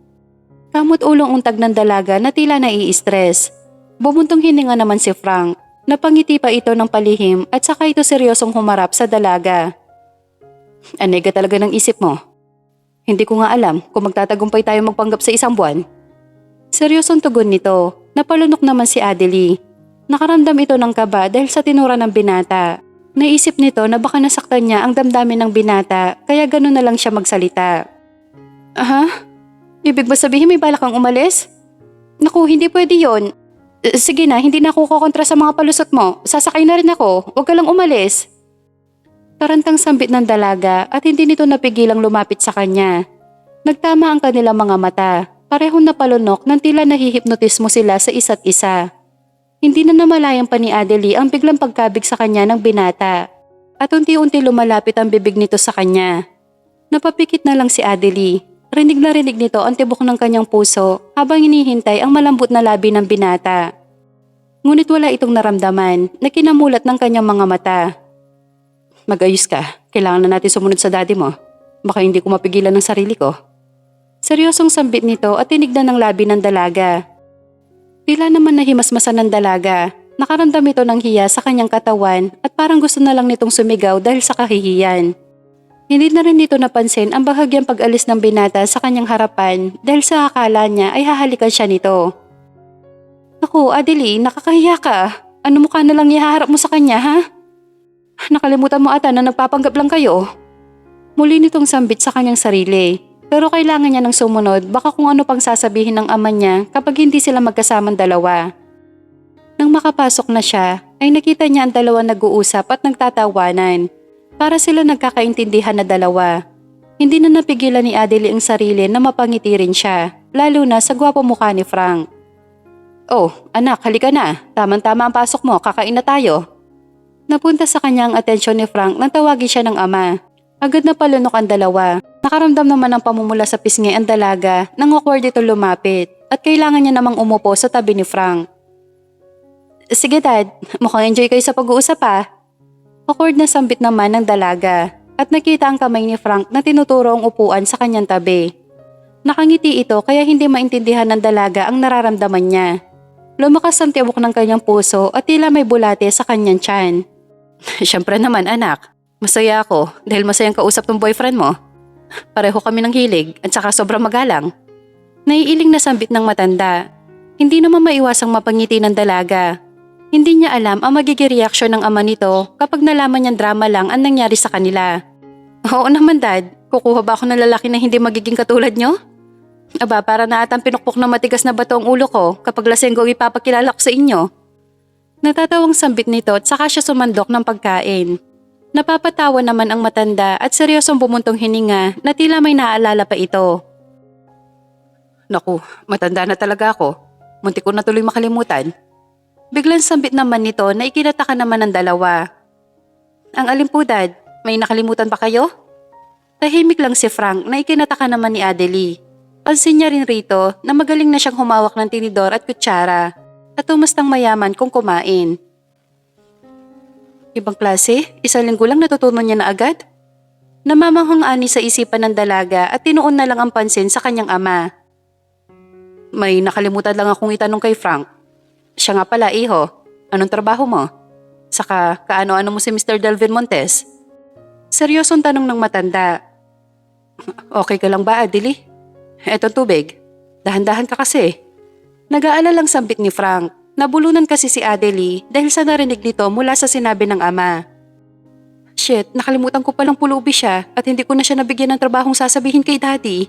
Kamot ulong untag ng dalaga na tila nai-stress. Bumuntong hininga naman si Frank. Napangiti pa ito ng palihim at saka ito seryosong humarap sa dalaga. Anega talaga ng isip mo. Hindi ko nga alam kung magtatagumpay tayo magpanggap sa isang buwan. Seryosong tugon nito. Napalunok naman si Adelie. Nakaramdam ito ng kaba dahil sa tinura ng binata. Naisip nito na baka nasaktan niya ang damdamin ng binata kaya gano'n na lang siya magsalita. Aha? Ibig ba sabihin may balak kang umalis? Naku, hindi pwede yon. Sige na, hindi na ako kukontra sa mga palusot mo. Sasakay na rin ako. Huwag ka lang umalis. Tarantang sambit ng dalaga at hindi nito napigilang lumapit sa kanya. Nagtama ang kanilang mga mata. Parehong napalunok nang tila nahihipnotismo sila sa isa't isa. Hindi na namalayan pa ni Adelie ang biglang pagkabig sa kanya ng binata at unti-unti lumalapit ang bibig nito sa kanya. Napapikit na lang si Adelie. Rinig na rinig nito ang tibok ng kanyang puso habang hinihintay ang malambot na labi ng binata. Ngunit wala itong naramdaman na kinamulat ng kanyang mga mata. Mag-ayos ka. Kailangan na natin sumunod sa daddy mo. Baka hindi ko mapigilan ng sarili ko. Seryosong sambit nito at tinignan ng labi ng dalaga. Tila naman nahimasmasan ng dalaga. Nakaramdam ito ng hiya sa kanyang katawan at parang gusto na lang nitong sumigaw dahil sa kahihiyan. Hindi na rin nito napansin ang bahagyang pag-alis ng binata sa kanyang harapan dahil sa akala niya ay hahalikan siya nito. Naku, Adelie, nakakahiya ka. Ano mukha na lang ihaharap mo sa kanya, ha? Nakalimutan mo ata na nagpapanggap lang kayo. Muli nitong sambit sa kanyang sarili. Pero kailangan niya ng sumunod baka kung ano pang sasabihin ng ama niya kapag hindi sila magkasamang dalawa. Nang makapasok na siya, ay nakita niya ang dalawa nag-uusap at nagtatawanan. Para sila nagkakaintindihan na dalawa. Hindi na napigilan ni Adelie ang sarili na mapangiti rin siya, lalo na sa gwapo mukha ni Frank. Oh, anak, halika na. Tamang-tama ang pasok mo, kakain na tayo. Napunta sa kanya ang atensyon ni Frank nang tawagin siya ng ama. Agad na palunok ang dalawa. Nakaramdam naman ng pamumula sa pisngi ang dalaga nang awkward ito lumapit at kailangan niya namang umupo sa tabi ni Frank. Sige dad, mukhang enjoy kayo sa pag-uusap ha. Awkward na sambit naman ng dalaga at nakita ang kamay ni Frank na tinuturo ang upuan sa kanyang tabi. Nakangiti ito kaya hindi maintindihan ng dalaga ang nararamdaman niya. Lumakas ang tibok ng kanyang puso at tila may bulate sa kanyang tiyan. Siyempre naman anak, masaya ako dahil masayang kausap ng boyfriend mo. Pareho kami ng hilig at saka sobrang magalang. Naiiling na sambit ng matanda. Hindi naman maiwasang mapangiti ng dalaga. Hindi niya alam ang magiging reaksyon ng ama nito kapag nalaman niyang drama lang ang nangyari sa kanila. Oo naman dad, kukuha ba ako ng lalaki na hindi magiging katulad niyo? Aba, para na atang pinukpok na matigas na bato ang ulo ko kapag lasenggo ipapakilala ko sa inyo. Natatawang sambit nito at saka siya sumandok ng pagkain. Napapatawa naman ang matanda at seryosong bumuntong hininga na tila may naaalala pa ito. Naku, matanda na talaga ako. Muntik ko na tuloy makalimutan. Biglang sambit naman nito na ikinataka naman ng dalawa. Ang alin po dad, may nakalimutan pa kayo? Tahimik lang si Frank na ikinataka naman ni Adelie. Pansin niya rin rito na magaling na siyang humawak ng tinidor at kutsara at tumastang mayaman kung kumain. Ibang klase, isang linggo lang natutunan niya na agad. Namamanghang ani sa isipan ng dalaga at tinuon na lang ang pansin sa kanyang ama. May nakalimutan lang akong itanong kay Frank. Siya nga pala, iho. Anong trabaho mo? Saka, kaano-ano mo si Mr. Delvin Montes? Seryosong tanong ng matanda. Okay ka lang ba, Adelie? Eto tubig. Dahan-dahan ka kasi. Nag-aalalang sambit ni Frank. Nabulunan kasi si Adelie dahil sa narinig nito mula sa sinabi ng ama. Shit, nakalimutan ko palang pulubi siya at hindi ko na siya nabigyan ng trabahong sasabihin kay daddy.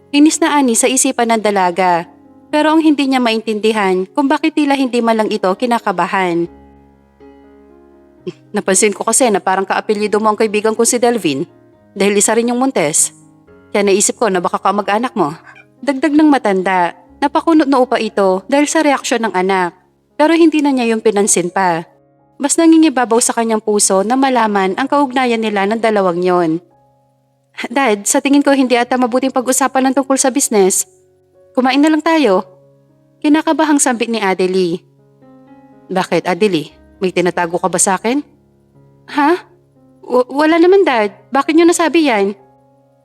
Inis na ani sa isipan ng dalaga. Pero ang hindi niya maintindihan kung bakit tila hindi man lang ito kinakabahan. Napansin ko kasi na parang kaapelyido mo ang kaibigan ko si Delvin dahil isa rin yung Montes. Kaya naisip ko na baka kamag-anak mo. Dagdag ng matanda, napakunot na upa ito dahil sa reaksyon ng anak. Pero hindi na niya yung pinansin pa. Mas nangingibabaw sa kanyang puso na malaman ang kaugnayan nila ng dalawang yon. Dad, sa tingin ko hindi ata mabuting pag-usapan ng tungkol sa business. Kumain na lang tayo. Kinakabahang sambit ni Adelie. Bakit, Adelie? May tinatago ka ba sa akin? Ha? Wala naman, Dad. Bakit niyo nasabi yan?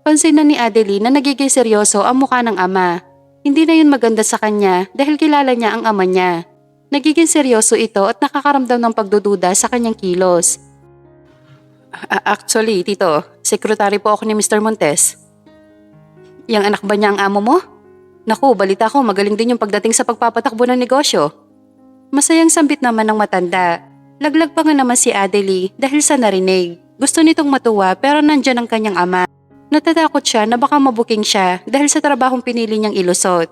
Pansin na ni Adelie na nagiging seryoso ang mukha ng ama. Hindi na yun maganda sa kanya dahil kilala niya ang ama niya. Nagiging seryoso ito at nakakaramdam ng pagdududa sa kanyang kilos. Actually, Tito, sekretary po ako ni Mr. Montes. Yang anak ba niya ang amo mo? Naku, balita ko magaling din yung pagdating sa pagpapatakbo ng negosyo. Masayang sambit naman ng matanda. Laglag pa nga naman si Adelie dahil sa narinig. Gusto nitong matuwa pero nandyan ang kanyang ama. Natatakot siya na baka mabuking siya dahil sa trabahong pinili niyang ilusot.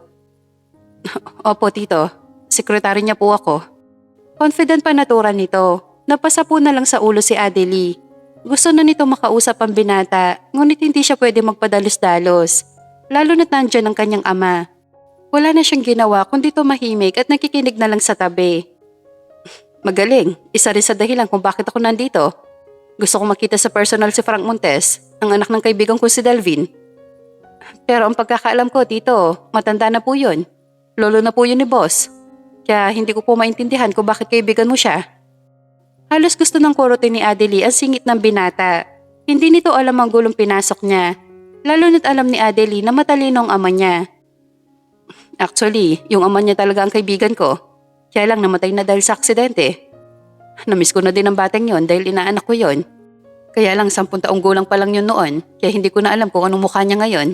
Opo, Tito. Sekretary niya po ako. Confident pa natura nito. Napasa po na lang sa ulo si Adelie. Gusto na nito makausap ang binata, ngunit hindi siya pwede magpadalos-dalos. Lalo na't nandyan ang kanyang ama. Wala na siyang ginawa kundi tumahimik at nakikinig na lang sa tabi. Magaling, isa rin sa dahilan kung bakit ako nandito. Gusto kong makita sa personal si Frank Montes, ang anak ng kaibigan ko si Delvin. Pero ang pagkakaalam ko, Tito, matanda na po yun. Lolo na po yun ni boss. Kaya hindi ko po maintindihan kung bakit kaibigan mo siya. Halos gusto ng kurutin ni Adelie ang singit ng binata. Hindi nito alam ang gulong pinasok niya. Lalo na't alam ni Adelie na matalino ang ama niya. Actually, yung ama niya talaga ang kaibigan ko. Kaya lang namatay na dahil sa aksidente. Namiss ko na din ang batang yon dahil inaanak ko yon. Kaya lang 10 taong gulang pa lang yun noon, kaya hindi ko na alam kung anong mukha niya ngayon.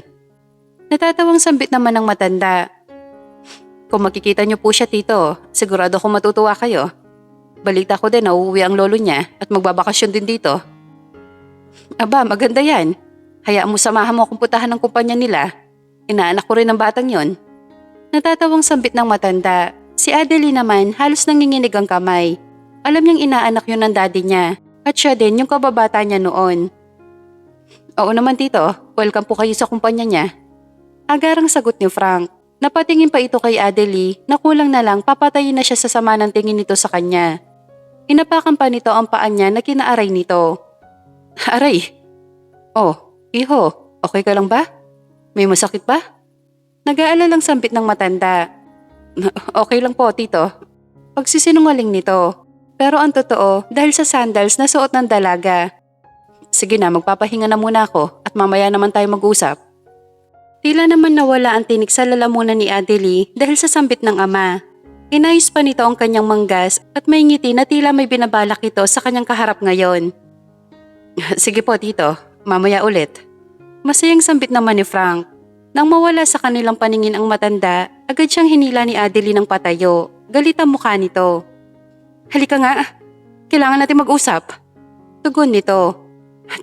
Natatawang sambit naman ng matanda. Kung makikita niyo po siya, Tito, sigurado kong matutuwa kayo. Balita ko din na uuwi ang lolo niya at magbabakasyon din dito. Aba, maganda yan. Hayaan mo samahan mo akong putahan ng kumpanya nila. Inaanak ko rin ang batang yon. Natatawang sambit ng matanda. Si Adelie naman halos nanginginig ang kamay. Alam niyang inaanak yun ng daddy niya at siya din yung kababata niya noon. Oo naman, Tito, welcome po kayo sa kumpanya niya. Agarang sagot ni Frank. Napatingin pa ito kay Adelie na kulang na lang papatayin na siya sa sama ng tingin nito sa kanya. Inapakan pa nito ang paan niya na kinaaray nito. Aray! Oh, iho, okay ka lang ba? May masakit ba? Nag-aalalang sambit ng matanda. Okay lang po, Tito. Pagsisinungaling nito. Pero ang totoo, dahil sa sandals na suot ng dalaga. Sige na, magpapahinga na muna ako at mamaya naman tayo mag-usap. Tila naman nawala ang tinik sa lalamunan ni Adelie dahil sa sambit ng ama. Inayos pa nito ang kanyang manggas at may ngiti na tila may binabalak ito sa kanyang kaharap ngayon. Sige po, Tito. Mamaya ulit. Masayang sambit naman ni Frank. Nang mawala sa kanilang paningin ang matanda, agad siyang hinila ni Adelie ng patayo. Galit ang mukha nito. Halika nga. Kailangan natin mag-usap. Tugon nito.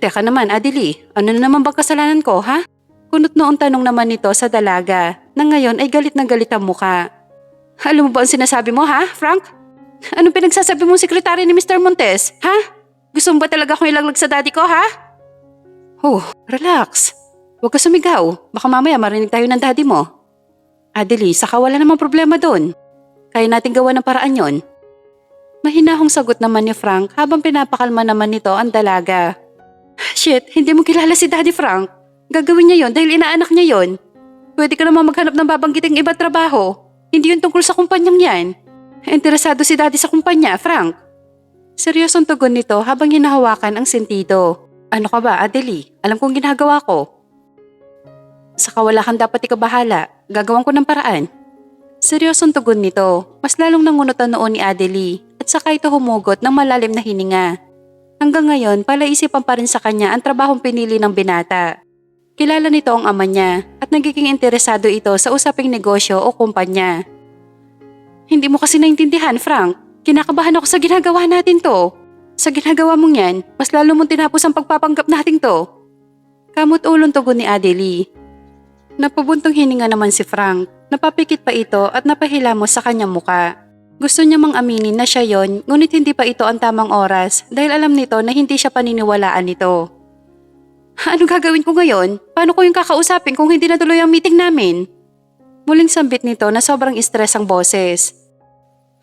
Teka naman, Adelie. Ano na naman bang kasalanan ko, ha? Kunot noong tanong naman nito sa dalaga na ngayon ay galit na galit ang mukha. Alam mo ba ang sinasabi mo, ha, Frank? Anong pinagsasabi mong sekretary ni Mr. Montes, ha? Gusto mo ba talaga akong ilaglag sa daddy ko, ha? Oh, relax. Huwag ka sumigaw. Baka mamaya marinig tayo ng daddy mo. Adelie, saka wala namang problema doon. Kaya natin gawa ng paraan yon. Mahinahong sagot naman ni Frank habang pinapakalma naman nito ang dalaga. Shit, hindi mo kilala si Daddy Frank. Gagawin niya yon dahil inaanak niya yon. Pwede ka naman maghanap ng babanggiting iba trabaho. Hindi yun tungkol sa kumpanyang yan. Interesado si Daddy sa kumpanya, Frank. Seryosong tugon nito habang hinahawakan ang sentido. Ano ka ba, Adelie? Alam kong ginagawa ko. Saka wala kang dapat ikabahala. Gagawan ko ng paraan. Seryosong tugon nito. Mas lalong nangunutan noon ni Adelie at saka ito humugot ng malalim na hininga. Hanggang ngayon, palaisipan pa rin sa kanya ang trabahong pinili ng binata. Kilala nito ang ama niya at nagiging interesado ito sa usaping negosyo o kumpanya. Hindi mo kasi naintindihan, Frank. Kinakabahan ako sa ginagawa natin to. Sa ginagawa mong yan, mas lalo mong tinapos ang pagpapanggap natin to. Kamot ulong tugon ni Adelie. Napabuntong hininga naman si Frank. Napapikit pa ito at napahilamos sa kanyang muka. Gusto niya mang aminin na siya yon, ngunit hindi pa ito ang tamang oras dahil alam nito na hindi siya paniniwalaan nito. Ano gagawin ko ngayon? Paano ko yung kakausapin kung hindi natuloy ang meeting namin? Muling sambit nito na sobrang stress ang boses.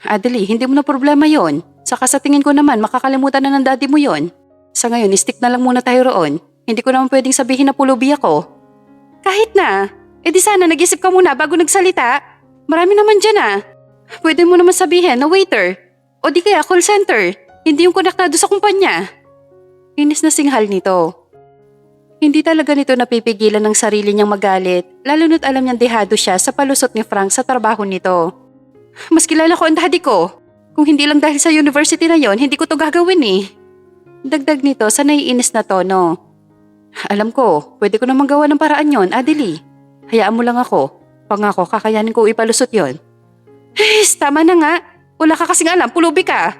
Adelie, hindi mo na problema yon. Saka sa tingin ko naman makakalimutan na ng daddy mo yon. Sa ngayon, stick na lang muna tayo roon. Hindi ko naman pwedeng sabihin na pulubi ako. Kahit na. Di sana nag-isip ka muna bago nagsalita. Marami naman dyan ah. Pwede mo naman sabihin na waiter. O di kaya call center. Hindi yung konektado sa kumpanya. Inis na singhal nito. Hindi talaga nito napipigilan ng sarili niyang magalit, lalo na't alam niyang dehado siya sa palusot ni Frank sa trabaho nito. Mas kilala ko ang daddy ko. Kung hindi lang dahil sa university na yon, hindi ko to gagawin eh. Dagdag nito sa naiinis na tono. Alam ko, pwede ko namang gawa ng paraan yon, Adelie. Hayaan mo lang ako. Pangako, kakayanin ko ipalusot yon. Tama na nga. Wala ka kasing alam, pulubi ka.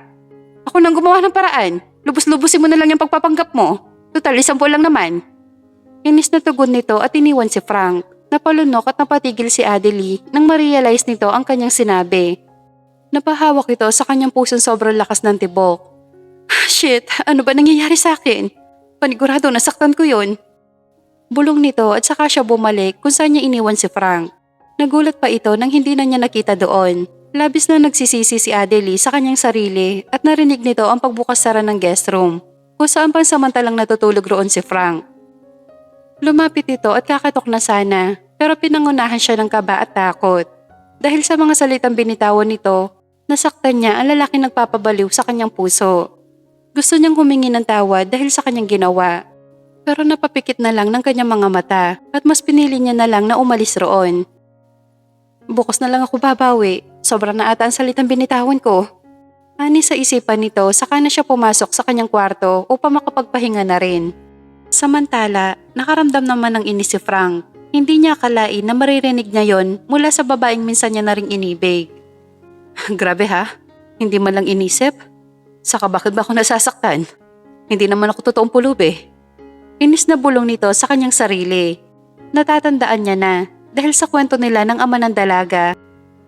Ako nang gumawa ng paraan. Lubos-lubusin mo na lang yung pagpapanggap mo. Total, 10 lang naman. Inis na tugon nito at iniwan si Frank. Napalunok at napatigil si Adelie nang ma-realize nito ang kanyang sinabi. Napahawak ito sa kanyang pusong sobrang lakas ng tibok. Shit, ano ba nangyayari sa akin? Panigurado nasaktan ko yun. Bulong nito at saka siya bumalik kung saan niya iniwan si Frank. Nagulat pa ito nang hindi na niya nakita doon. Labis na nagsisisi si Adelie sa kanyang sarili at narinig nito ang pagbukas-sara ng guest room kung saan pansamantalang natutulog roon si Frank. Lumapit ito at kakatok na sana pero pinangunahan siya ng kaba at takot. Dahil sa mga salitang binitawan nito, nasaktan niya ang lalaking nagpapabaliw sa kanyang puso. Gusto niyang humingi ng tawad dahil sa kanyang ginawa. Pero napapikit na lang ng kanyang mga mata at mas pinili niya na lang na umalis roon. Bukas na lang ako babawi. Sobrang na ata ang salitang binitawan ko. Ani sa isipan nito, saka na siya pumasok sa kanyang kwarto upang makapagpahinga na rin. Samantala, nakaramdam naman ng inis si Frank. Hindi niya akalain na maririnig niya yon mula sa babaeng minsan niya na ring inibig. Grabe ha? Hindi man lang inisip? Saka bakit ba ako nasasaktan? Hindi naman ako totoong pulubi. Inis na bulong nito sa kanyang sarili. Natatandaan niya na dahil sa kwento nila ng ama ng dalaga,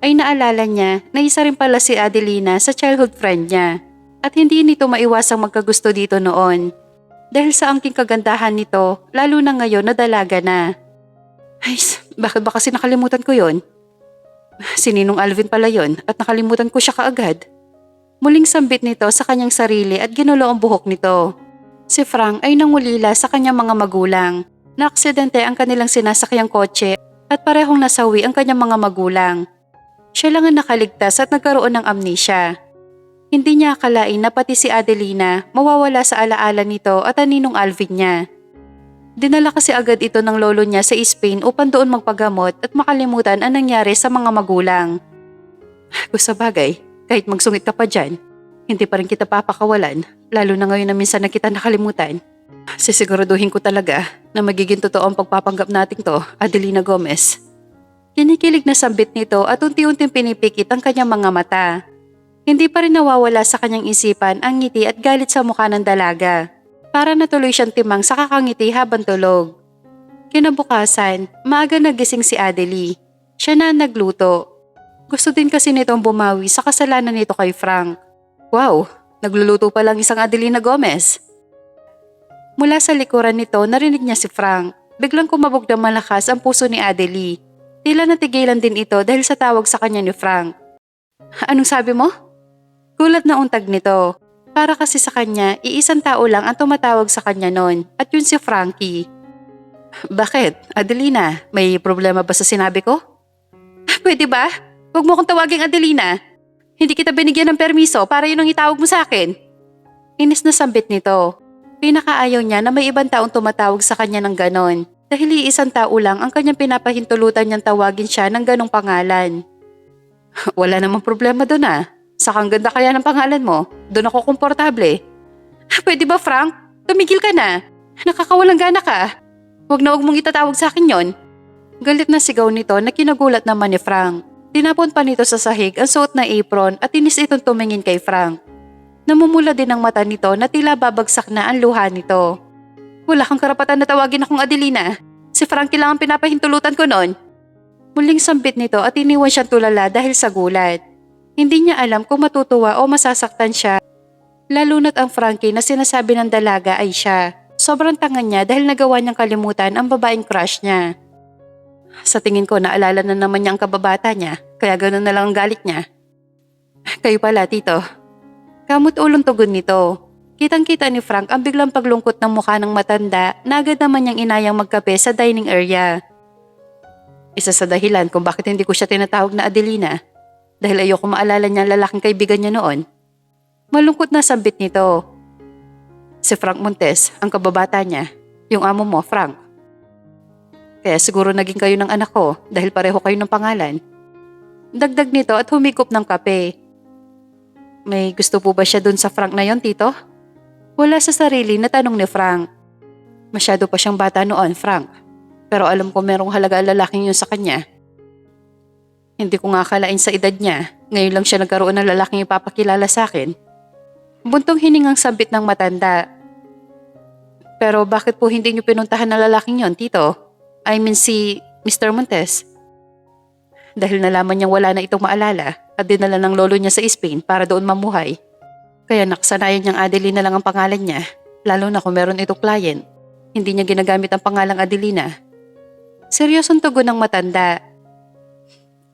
ay naalala niya na isa rin pala si Adelina sa childhood friend niya at hindi nito maiwasang magkagusto dito noon. Dahil sa angking kagandahan nito, lalo na ngayon na dalaga na. Ay, bakit ba kasi nakalimutan ko yon? Si Ninong Alvin pala yon at nakalimutan ko siya kaagad. Muling sambit nito sa kanyang sarili at ginulo ang buhok nito. Si Frank ay nangulila sa kanyang mga magulang. Naaksidente ang kanilang sinasakyang kotse at parehong nasawi ang kanyang mga magulang. Siya lang ang nakaligtas at nagkaroon ng amnesia. Hindi niya akalain na pati si Adelina mawawala sa alaala nito at ang Ninong Alvin niya. Dinala kasi agad ito ng lolo niya sa Spain upang doon magpagamot at makalimutan ang nangyari sa mga magulang. Kung sa bagay, kahit magsungit ka pa dyan, hindi pa rin kita papakawalan, lalo na ngayon na minsan na kita nakalimutan. Sisiguraduhin ko talaga na magiging totoo ang pagpapanggap natin to, Adelina Gomez. Kinikilig na sambit nito at unti-unting pinipikit ang kanyang mga mata. Hindi pa rin nawawala sa kanyang isipan ang ngiti at galit sa mukha ng dalaga. Para natuloy siyang timang sa kakangiti habang tulog. Kinabukasan, maaga nagising si Adelie. Siya na nagluto. Gusto din kasi nitong bumawi sa kasalanan nito kay Frank. Wow, nagluluto pa lang isang Adelina Gomez. Mula sa likuran nito, narinig niya si Frank. Biglang kumabog na malakas ang puso ni Adelie. Tila natigilan din ito dahil sa tawag sa kanya ni Frank. Anong sabi mo? Gulat na untag nito. Para kasi sa kanya, iisang tao lang ang tumatawag sa kanya noon at yun si Frankie. Bakit? Adelina, may problema ba sa sinabi ko? Pwede ba? Huwag mo akong tawaging Adelina. Hindi kita binigyan ng permiso para yun ang itawag mo sa akin. Inis na sambit nito. Pinakaayaw niya na may ibang taong tumatawag sa kanya ng ganon dahil iisang tao lang ang kanyang pinapahintulutan niyang tawagin siya ng ganong pangalan. Wala namang problema doon ah. Sakang ganda kaya ng pangalan mo. Doon ako komportable. Pwede ba Frank? Tumigil ka na. Nakakawalang gana ka. Huwag na huwag mong itatawag sa akin yon. Galit na sigaw nito na kinagulat naman ni Frank. Tinapon pa nito sa sahig ang suot na apron at inis itong tumingin kay Frank. Namumula din ang mata nito na tila babagsak na ang luha nito. Wala kang karapatan na tawagin akong Adelina. Si Frankie lang ang pinapahintulutan ko noon. Muling sambit nito at iniwan siyang tulala dahil sa gulat. Hindi niya alam kung matutuwa o masasaktan siya. Lalo na't ang Frankie na sinasabi ng dalaga ay siya. Sobrang tanga niya dahil nagawa niyang kalimutan ang babaeng crush niya. Sa tingin ko naalala na naman niya ang kababata niya, kaya ganoon na lang ang galit niya. Kayo pala, tito. Kamot ulong tugon nito. Kitang-kita ni Frank ang biglang paglungkot ng mukha ng matanda na agad naman niyang inayang magkape sa dining area. Isa sa dahilan kung bakit hindi ko siya tinatawag na Adelina, dahil ayoko maalala niya ang lalaking kaibigan niya noon. Malungkot na sambit nito. Si Frank Montes, ang kababata niya, yung amo mo, Frank. Kaya siguro naging kayo ng anak ko dahil pareho kayo ng pangalan. Dagdag nito at humigop ng kape. May gusto po ba siya dun sa Frank na yon, tito? Wala sa sarili na tanong ni Frank. Masyado pa siyang bata noon, Frank. Pero alam ko merong halaga ang lalaking yun sa kanya. Hindi ko nga akalain sa edad niya. Ngayon lang siya nagkaroon ng lalaking ipapakilala sa akin. Buntong hiningang sabit ng matanda. Pero bakit po hindi niyo pinuntahan ng lalaking yon, tito? I mean si Mr. Montes. Dahil nalaman niyang wala na itong maalala at dinala ng lolo niya sa Spain para doon mamuhay. Kaya nakasanayan niyang Adelina lang ang pangalan niya, lalo na kung meron itong client. Hindi niya ginagamit ang pangalang Adelina. Seryosong tugon ng matanda.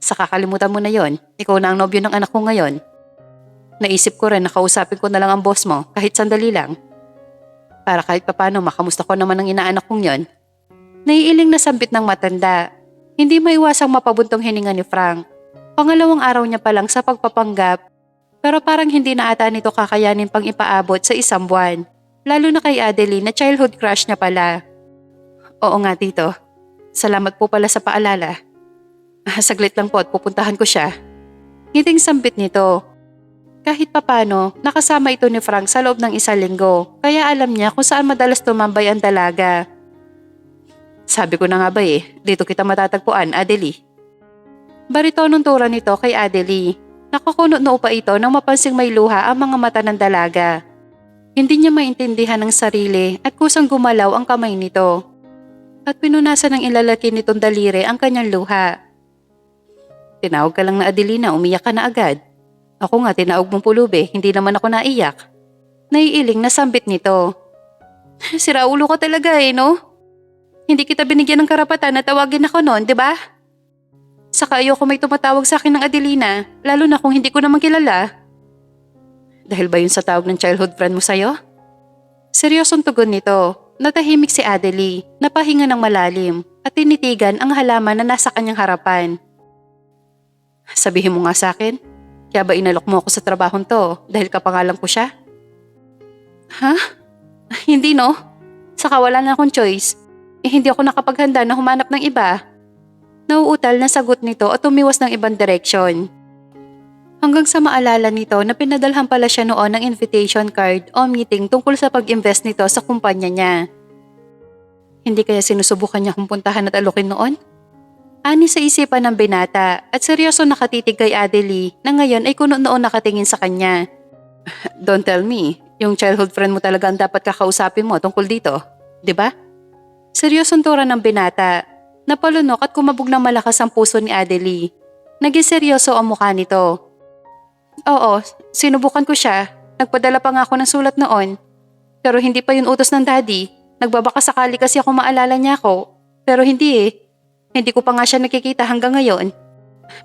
Sa kakalimutan mo na yon, ikaw na ang nobyo ng anak ko ngayon. Naisip ko rin na kausapin ko na lang ang boss mo kahit sandali lang. Para kahit papano makamusta ko naman ang inaanak kong yon. Naiiling na sambit ng matanda. Hindi maiwasang mapabuntong hininga ni Frank. Pangalawang araw niya pa lang sa pagpapanggap. Pero parang hindi na ata nito kakayanin pang ipaabot sa isang buwan. Lalo na kay Adeline na childhood crush niya pala. Oo nga, tito. Salamat po pala sa paalala. Saglit lang po at pupuntahan ko siya. Ngiting sambit nito. Kahit papano, nakasama ito ni Frank sa loob ng 1 linggo. Kaya alam niya kung saan madalas tumambay ang dalaga. Sabi ko na nga ba dito kita matatagpuan, Adeli. Baritonong tura nito kay Adeli. Nakakunot-noo pa ito nang mapansing may luha ang mga mata ng dalaga. Hindi niya maintindihan ang sarili at kusang gumalaw ang kamay nito. At pinunasan ng ilalaki nitong daliri ang kanyang luha. Tinawag ka lang na Adelina, umiyak ka na agad. Ako nga tinawag mong pulubi, hindi naman ako naiyak. Naiiling na sambit nito. Sira ulo ka talaga no? Hindi kita binigyan ng karapatan na tawagin ako noon, di ba? Saka ayoko may tumatawag sa akin ng Adelina, lalo na kung hindi ko naman kilala. Dahil ba yun sa tawag ng childhood friend mo sa'yo? Seryosong tugon nito. Natahimik si Adeli, napahinga ng malalim at tinitigan ang halaman na nasa kanyang harapan. Sabihin mo nga sa akin, kaya ba inalok mo ako sa trabahong to dahil kapangalan ko siya? Ha? Hindi no? Saka wala na akong choice. Hindi ako nakapaghanda na humanap ng iba. Nauutal na sagot nito at tumiwas ng ibang direksyon. Hanggang sa maalala nito na pinadalhan pala siya noon ng invitation card o meeting tungkol sa pag-invest nito sa kumpanya niya. Hindi kaya sinusubukan niya kung puntahan at alokin noon? Ani sa isipan ng binata at seryoso nakatitig kay Adeli na ngayon ay kuno noon nakatingin sa kanya. Don't tell me, yung childhood friend mo talaga ang dapat kakausapin mo tungkol dito, di ba? Seryosong tura ng binata. Napalunok at kumabog ng malakas ang puso ni Adeli. Naging seryoso ang mukha nito. Oo, sinubukan ko siya. Nagpadala pa nga ako ng sulat noon. Pero hindi pa yun utos ng daddy. Nagbabaka sakali kasi ako maalala niya ako. Pero hindi Hindi ko pa nga siya nakikita hanggang ngayon.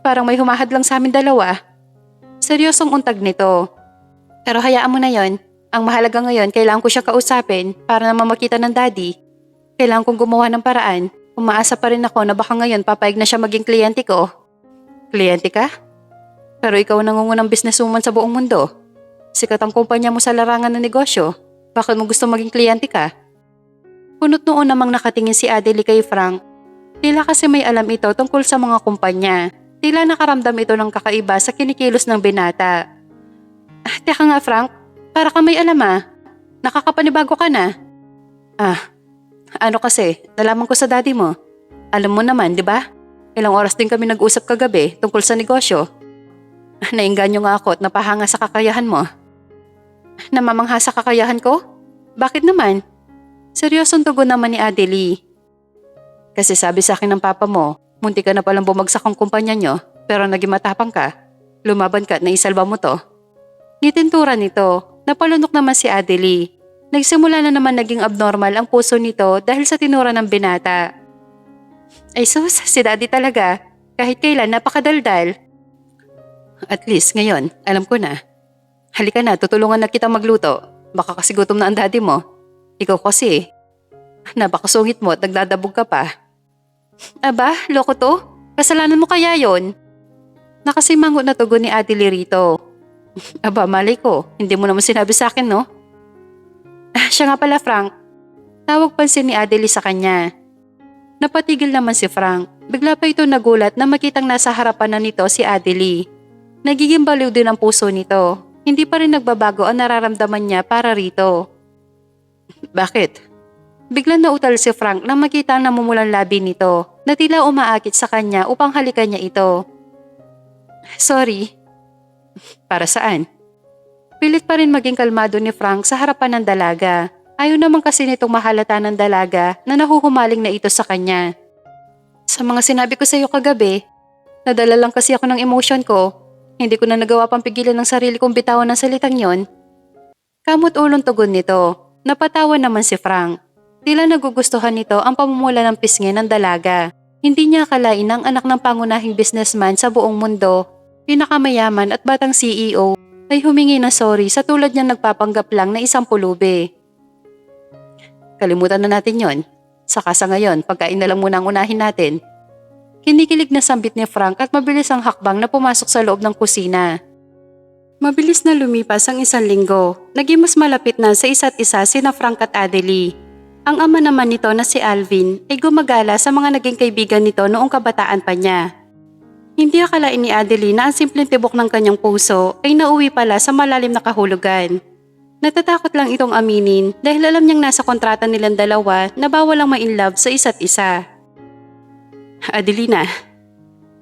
Parang may humahad lang sa amin dalawa. Seryosong untag nito. Pero hayaan mo na yon. Ang mahalaga ngayon, kailangan ko siya kausapin para naman makita ng daddy. Kailangan kong gumawa ng paraan. Umaasa pa rin ako na baka ngayon papayag na siya maging kliyente ko. Kliyente ka? Pero ikaw ang nangungunang businesswoman sa buong mundo. Sikat ang kumpanya mo sa larangan ng negosyo. Bakit mo gusto maging kliyente ka? Punot noon namang nakatingin si Adeli kay Frank. Tila kasi may alam ito tungkol sa mga kumpanya. Tila nakaramdam ito ng kakaiba sa kinikilos ng binata. Teka nga Frank, para ka may alam Nakakapanibago ka na. Ano kasi, nalaman ko sa daddy mo. Alam mo naman, di ba? Ilang oras din kami nag-usap kagabi tungkol sa negosyo. Nainganyo nga ako at napahanga sa kakayahan mo. Namamangha sa kakayahan ko? Bakit naman? Seryosong tugon naman ni Adeli. Kasi sabi sa akin ng papa mo, munti ka na palang bumagsak ang kumpanya nyo, pero naging matapang ka. Lumaban ka at naisalba mo to. Nitintura nito, napalunok naman si Adelie. Nagsimula na naman naging abnormal ang puso nito dahil sa tinura ng binata. Ay sus, si daddy talaga. Kahit kailan napakadaldal. At least ngayon, alam ko na. Halika na, tutulungan na kita magluto. Baka kasi gutom na ang daddy mo. Ikaw kasi, napakasungit mo at nagdadabog ka pa. Aba, loko to? Kasalanan mo kaya yon? Nakasimangot na tugon ni Adelie rito. Aba, malay ko. Hindi mo naman sinabi sa akin, no? Siya nga pala, Frank. Tawag pansin ni Adelie sa kanya. Napatigil naman si Frank. Bigla pa ito nagulat na makitang nasa harapan na nito si Adelie. Nagiging baliw din ang puso nito. Hindi pa rin nagbabago ang nararamdaman niya para rito. Bakit? Biglang nautal si Frank nang makita ang namumulang labi nito na tila umaakit sa kanya upang halikan niya ito. Sorry. Para saan? Pilit pa rin maging kalmado ni Frank sa harapan ng dalaga. Ayaw naman kasi nitong mahalata ng dalaga na nahuhumaling na ito sa kanya. Sa mga sinabi ko sa iyo kagabi, nadala lang kasi ako ng emotion ko. Hindi ko na nagawa pang pigilan ng sarili kong bitawan ng salitang yon. Kamot ulong tugon nito. Napatawa naman si Frank. Tila nagugustuhan nito ang pamumula ng pisngi ng dalaga. Hindi niya akalain ang anak ng pangunahing businessman sa buong mundo, pinakamayaman at batang CEO, ay humingi ng sorry sa tulad niyang nagpapanggap lang na isang pulubi. Kalimutan na natin yon. Saka sa ngayon, pagkain na lang muna ang unahin natin. Kinikilig na sambit ni Frank at mabilis ang hakbang na pumasok sa loob ng kusina. Mabilis na lumipas ang isang linggo. Naging mas malapit na sa isa't isa sina Frank at Adelie. Ang ama naman nito na si Alvin ay gumagala sa mga naging kaibigan nito noong kabataan pa niya. Hindi akalain ni Adelie na ang simpleng tibok ng kanyang puso ay nauwi pala sa malalim na kahulugan. Natatakot lang itong aminin dahil alam niyang nasa kontrata nilang dalawa na bawal ang ma-inlove sa isa't isa. Adelina.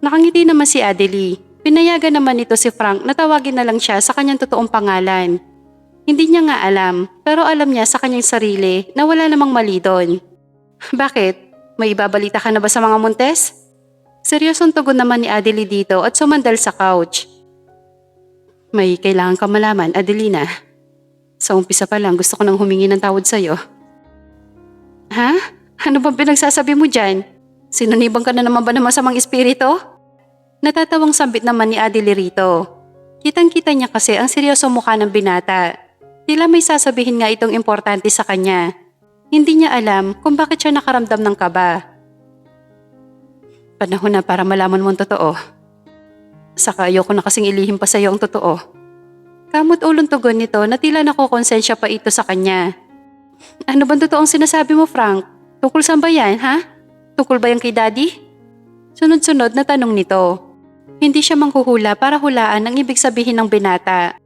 Nakangiti naman si Adelie. Pinayagan naman nito si Frank na tawagin na lang siya sa kanyang totoong pangalan. Hindi niya nga alam, pero alam niya sa kanyang sarili na wala namang mali doon. Bakit? May ibabalita ka na ba sa mga Montes? Seryosong tugon naman ni Adelie dito at sumandal sa couch. May kailangan ka malaman, Adelina. Sa umpisa pa lang gusto ko nang humingi ng tawad sa'yo. Ha? Ano bang pinagsasabi mo dyan? Sinunibang ka na naman ba ng masamang espiritu? Natatawang sambit naman ni Adelie rito. Kitang-kita niya kasi ang seryosong mukha ng binata. Tila may sasabihin nga itong importante sa kanya. Hindi niya alam kung bakit siya nakaramdam ng kaba. Panahon na para malaman mo ang totoo. Saka ayoko na kasing ilihim pa sa iyo ang totoo. Kamot ulong tugon nito na tila nakukonsensya pa ito sa kanya. Ano bang totoong sinasabi mo, Frank? Tungkol saan ba yan, ha? Tungkol ba yan kay Daddy? Sunod-sunod na tanong nito. Hindi siya manghuhula para hulaan ang ibig sabihin ng binata.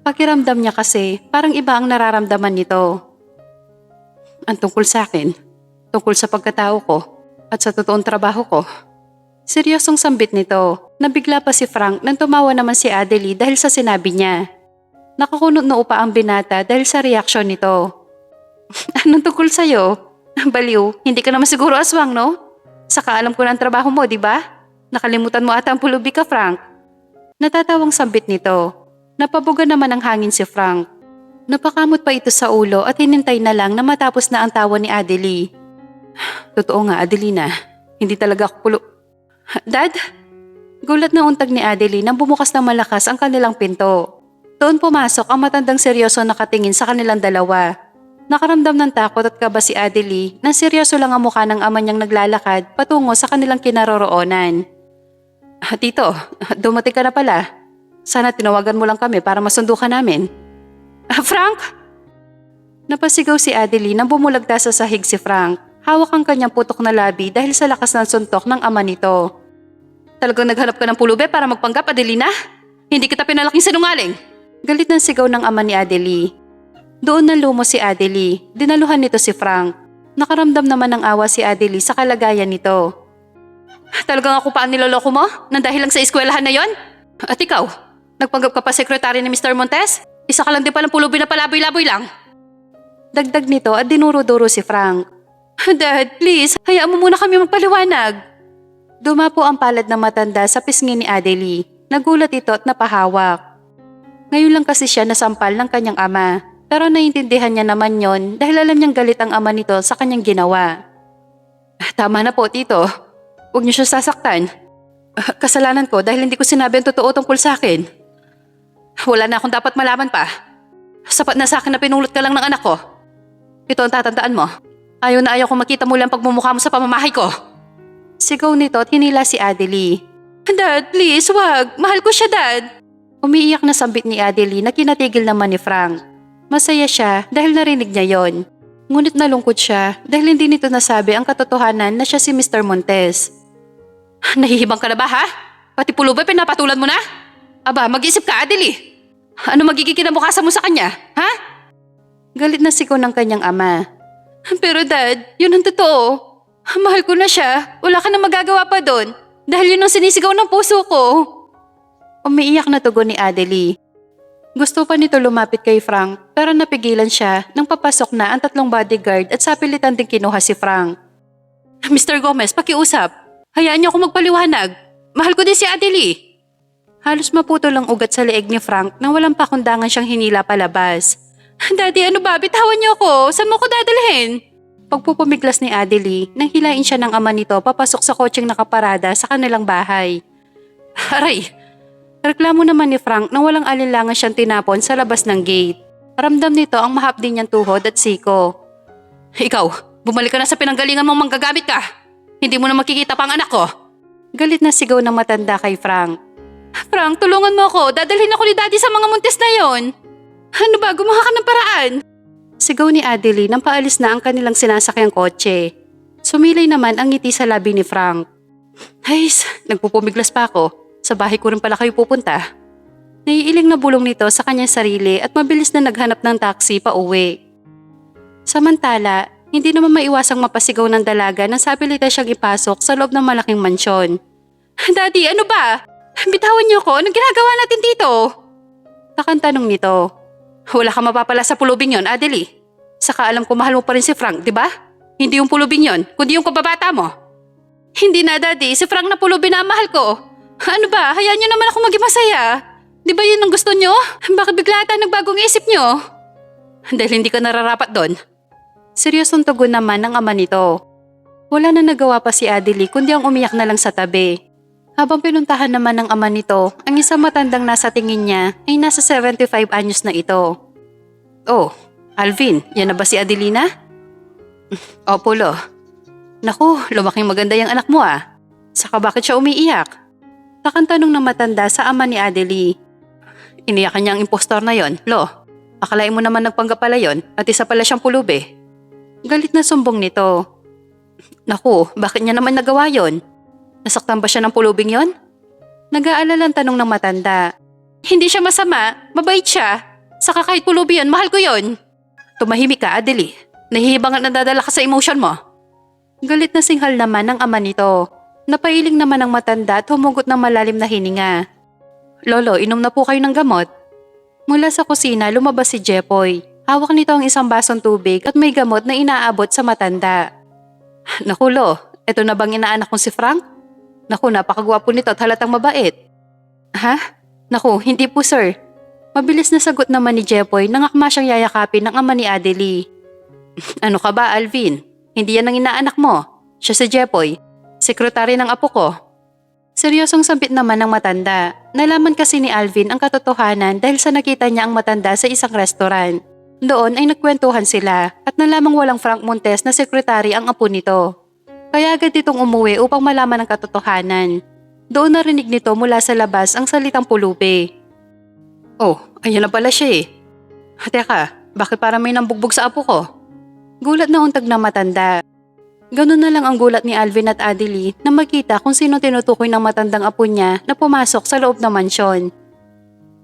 Pakiramdam niya kasi parang iba ang nararamdaman nito. Ang tungkol sa akin, tungkol sa pagkatao ko at sa totoong trabaho ko. Seryosong sambit nito. Nabigla pa si Frank nang tumawa naman si Adelie dahil sa sinabi niya. Nakakunot na upa ang binata dahil sa reaksyon nito. Anong tungkol sa'yo? Baliw, hindi ka naman siguro aswang, no? Saka alam ko na ang trabaho mo, di ba? Nakalimutan mo ata ang pulubi ka, Frank. Natatawang sambit nito. Napabuga naman ang hangin si Frank. Napakamot pa ito sa ulo at hinintay na lang na matapos na ang tawa ni Adelie. Totoo nga, Adelina. Hindi talaga ako Dad? Gulat na untag ni Adelie nang bumukas na malakas ang kanilang pinto. Doon pumasok ang matandang seryoso nakatingin sa kanilang dalawa. Nakaramdam ng takot at kaba si Adelie na seryoso lang ang mukha ng ama niyang naglalakad patungo sa kanilang kinaroroonan. Tito, dumating ka na pala. Sana tinawagan mo lang kami para masundo ka namin. Frank! Napasigaw si Adelie nang bumulagta sa sahig si Frank. Hawak ang kanyang putok na labi dahil sa lakas ng suntok ng ama nito. Talagang naghanap ka ng pulube para magpanggap, Adelina? Hindi kita pinalaking sinungaling! Galit ng sigaw ng ama ni Adelie. Doon na lumo si Adelie. Dinaluhan nito si Frank. Nakaramdam naman ng awa si Adelie sa kalagayan nito. Talagang ako pa ang niloloko mo? Nang dahil lang sa eskwelahan na yon? At ikaw, nagpanggap ka pa sekretary ni Mr. Montes? Isa ka lang din palang pulubi na palaboy-laboy lang. Dagdag nito at dinuro-duro si Frank. Dad, please, hayaan mo muna kami magpaliwanag. Dumapo ang palad na matanda sa pisngi ni Adelie. Nagulat ito at napahawak. Ngayon lang kasi siya nasampal ng kanyang ama. Pero naiintindihan niya naman yon dahil alam niyang galit ang ama nito sa kanyang ginawa. Tama na po, tito. Huwag niyo siya sasaktan. Kasalanan ko dahil hindi ko sinabi ang totoo tungkol sa akin. Wala na akong dapat malaman pa. Sapat na sa akin na pinulot ka lang ng anak ko. Ito ang tatandaan mo. Ayaw na ayaw kong makita muli ang pagmumukha mo sa pamamahay ko. Sigaw nito at hinila si Adelie. Dad, please, wag. Mahal ko siya, Dad. Umiiyak na sambit ni Adelie na kinatigil naman ni Frank. Masaya siya dahil narinig niya yon. Ngunit nalungkot siya dahil hindi nito nasabi ang katotohanan na siya si Mr. Montes. Nahihibang ka na ba, ha? Pati pulubay pinapatulan mo na? Aba, mag-isip ka, Adelie. Ano magiging kinabukasan mo sa kanya, ha? Galit na sigaw ng kanyang ama. Pero Dad, yun ang totoo. Mahal ko na siya. Wala ka na magagawa pa doon. Dahil yun ang sinisigaw ng puso ko. Umiiyak na tugon ni Adelie. Gusto pa nito lumapit kay Frank pero napigilan siya nang papasok na ang 3 bodyguard at sapilitan din kinuha si Frank. Mr. Gomez, pakiusap. Hayaan niyo ako magpaliwanag. Mahal ko din si Adelie. Halos maputol ang ugat sa leeg ni Frank nang walang pakundangan siyang hinila palabas. Daddy, ano ba? Bitawan niyo ako. Saan mo ko dadalhin? Pagpupumiglas ni Adelie nang hilain siya ng ama nito papasok sa kotseng nakaparada sa kanilang bahay. Aray! Reklamo naman ni Frank na walang alinlangan siyang tinapon sa labas ng gate. Ramdam nito ang mahapdi niyang tuhod at siko. Ikaw, bumalik ka na sa pinanggalingan mong manggagamit ka. Hindi mo na makikita pa ang anak ko. Galit na sigaw ng matanda kay Frank. Frank, tulungan mo ako. Dadalhin ako ni Daddy sa mga muntis na yon. Ano ba? Gumawa ka ng paraan. Sigaw ni Adelie nang paalis na ang kanilang sinasakyang kotse. Sumilay naman ang ngiti sa labi ni Frank. Hays, nagpupumiglas pa ako. Sa bahay ko rin pala kayo pupunta. Naiiling na bulong nito sa kanyang sarili at mabilis na naghanap ng taxi pa uwi. Samantala, hindi naman maiwasang mapasigaw ng dalaga nang sapilitan siyang ipasok sa loob ng malaking mansyon. Daddy, ano ba? Bitawan niyo ko, anong ginagawa natin dito? Takang tanong nito. Wala ka mapapala sa pulubing yon, Adelie. Saka alam ko mahal mo pa rin si Frank, di ba? Hindi yung pulubing yon, kundi yung kababata mo. Hindi na, Daddy. Si Frank na pulubing na ang mahal ko. Ano ba? Hayaan niyo naman ako maging masaya. Di ba yun ang gusto niyo? Bakit bigla ata nagbagong isip niyo? Dahil hindi ka nararapat doon. Seryosong tugon naman ng ama nito. Wala na nagawa pa si Adelie kundi ang umiyak na lang sa tabi. Habang pinuntahan naman ng ama nito, ang isang matandang nasa tingin niya ay nasa 75 anyos na ito. Oh, Alvin, yan na ba si Adelina? Opo, lo. Naku, lumaking maganda yung anak mo ah. Saka bakit siya umiiyak? Takang tanong ng matanda sa ama ni Adelie. Iniyakan niya ang impostor na yon, lo. Akalain mo naman nagpanggap pala yon at isa pala siyang pulubi. Galit na sumbong nito. Naku, bakit niya naman nagawa yon? Nasaktan ba siya ng pulubing yon? Nag-aalalang tanong ng matanda. Hindi siya masama, mabait siya. Saka kahit pulubi yon, mahal ko yon. Tumahimik ka, Adelie. Nahihibang at nadadala ka sa emotion mo. Galit na singhal naman ng ama nito. Napailing naman ang matanda at humugot ng malalim na hininga. Lolo, inom na po kayo ng gamot. Mula sa kusina, lumabas si Jepoy. Hawak nito ang isang basong tubig at may gamot na inaabot sa matanda. Naku, Lo, eto na bang inaanak kong si Frank? Naku, napakagwapo nito at halatang mabait. Ha? Naku, hindi po sir. Mabilis na sagot naman ni Jepoy nang akma siyang yayakapin ng ama ni Adelie. Ano ka ba, Alvin? Hindi yan ang inaanak mo. Siya si Jepoy. Sekretary ng apo ko. Seryosong sampit naman ng matanda. Nalaman kasi ni Alvin ang katotohanan dahil sa nakita niya ang matanda sa isang restaurant. Doon ay nagkwentuhan sila at nalamang walang Frank Montes na sekretary ang apo nito. Kaya agad itong umuwi upang malaman ang katotohanan. Doon narinig nito mula sa labas ang salitang pulubi. Oh, ayan na pala siya eh. Teka, bakit parang may nambugbog sa apo ko? Gulat na untag na matanda. Ganun na lang ang gulat ni Alvin at Adelie na makita kung sino tinutukoy ng matandang apo niya na pumasok sa loob ng mansyon.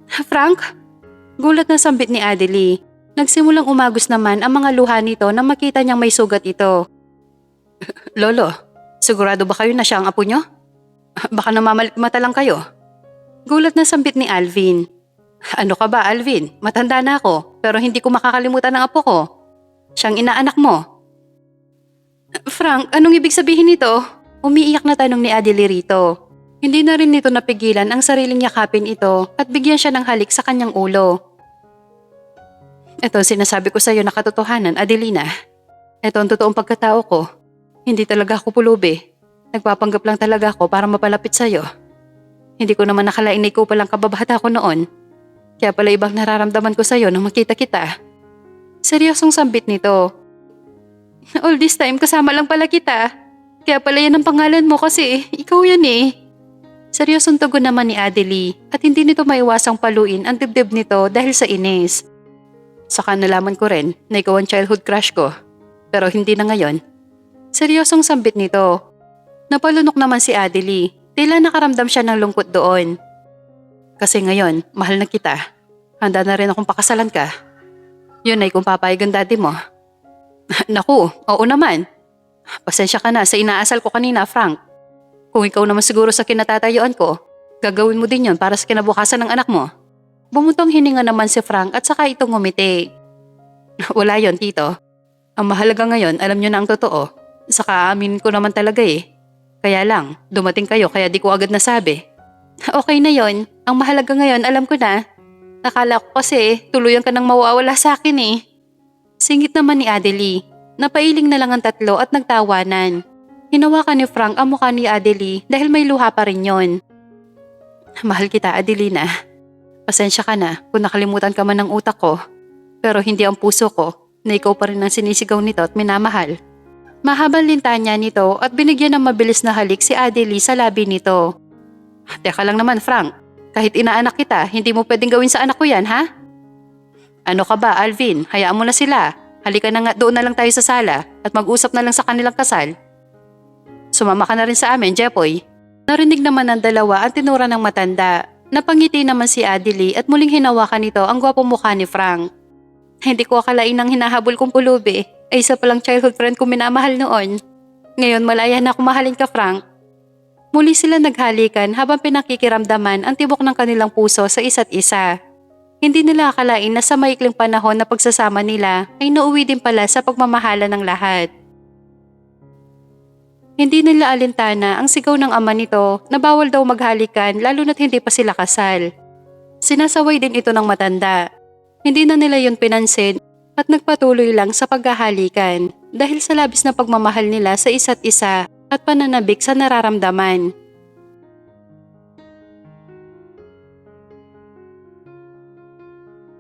Frank? Gulat na sambit ni Adelie. Nagsimulang umagos naman ang mga luha nito na makita niyang may sugat ito. Lolo, sigurado ba kayo na siya ang apo niyo? Baka namamalikmata lang kayo. Gulat na sambit ni Alvin. Ano ka ba, Alvin? Matanda na ako pero hindi ko makakalimutan ang apo ko. Siyang inaanak mo. Frank, anong ibig sabihin nito? Umiiyak na tanong ni Adelie rito. Hindi na rin nito napigilan ang sariling yakapin ito at bigyan siya ng halik sa kanyang ulo. Ito sinasabi ko sa iyo na katotohanan, Adelina. Ito ang totoong pagkatao ko. Hindi talaga ako pulubi. Nagpapanggap lang talaga ako para mapalapit sa iyo. Hindi ko naman nakalain na ikaw palang kababata ko noon. Kaya pala ibang nararamdaman ko sa iyo nang makita kita. Seryosong sambit nito. All this time kasama lang pala kita. Kaya pala yan ang pangalan mo kasi ikaw yan eh. Seryosong tugon naman ni Adelie at hindi nito maiwasang paluin ang dibdib nito dahil sa inis. Saka nalaman ko rin na ikaw ang childhood crush ko. Pero hindi na ngayon. Seryosong sambit nito. Napalunok naman si Adelie. Tila nakaramdam siya ng lungkot doon. Kasi ngayon, mahal na kita. Handa na rin akong pakasalan ka. Yun ay kung papayag ang daddy mo. Naku, oo naman. Pasensya ka na sa inaasal ko kanina, Frank. Kung ikaw naman siguro sa kinatatayuan ko, gagawin mo din yon para sa kinabukasan ng anak mo. Bumutong hininga naman si Frank at saka itong ngumiti. Wala yon, tito. Ang mahalaga ngayon, alam nyo na ang totoo. Saka aaminin ko naman talaga eh. Kaya lang, dumating kayo kaya di ko agad nasabi. Okay na yon. Ang mahalaga ngayon, alam ko na. Nakala ko kasi tuluyan ka nang mawawala sa akin eh. Singit naman ni Adelie. Napailing na lang ang tatlo at nagtawanan. Hinawakan ni Frank ang mukha ni Adelie dahil may luha pa rin yon. Mahal kita, Adelina. Pasensya ka na kung nakalimutan ka man ng utak ko. Pero hindi ang puso ko na ikaw pa rin ang sinisigaw nito at minamahal. Mahabang lintanya nito at binigyan ng mabilis na halik si Adelie sa labi nito. Teka lang naman, Frank. Kahit inaanak kita, hindi mo pwedeng gawin sa anak ko yan, ha? Ano ka ba, Alvin? Hayaan mo na sila. Halika na nga, doon na lang tayo sa sala at mag-usap na lang sa kanilang kasal. Sumama ka na rin sa amin, Jepoy. Narinig naman ng dalawa ang tinura ng matanda. Napangiti naman si Adelie at muling hinawakan nito ang gwapong mukha ni Frank. Hindi ko akalain ang hinahabol kong pulubi ay isa palang childhood friend kong minamahal noon. Ngayon malaya na akong mahalin ka, Frank. Muli sila naghalikan habang pinakikiramdaman ang tibok ng kanilang puso sa isa't isa. Hindi nila akalain na sa maikling panahon na pagsasama nila ay nauwi din pala sa pagmamahala ng lahat. Hindi nila alintana ang sigaw ng ama nito na bawal daw maghalikan lalo na't hindi pa sila kasal. Sinasaway din ito ng matanda. Hindi na nila yun pinansin at nagpatuloy lang sa paghahalikan dahil sa labis na pagmamahal nila sa isa't isa at pananabik sa nararamdaman.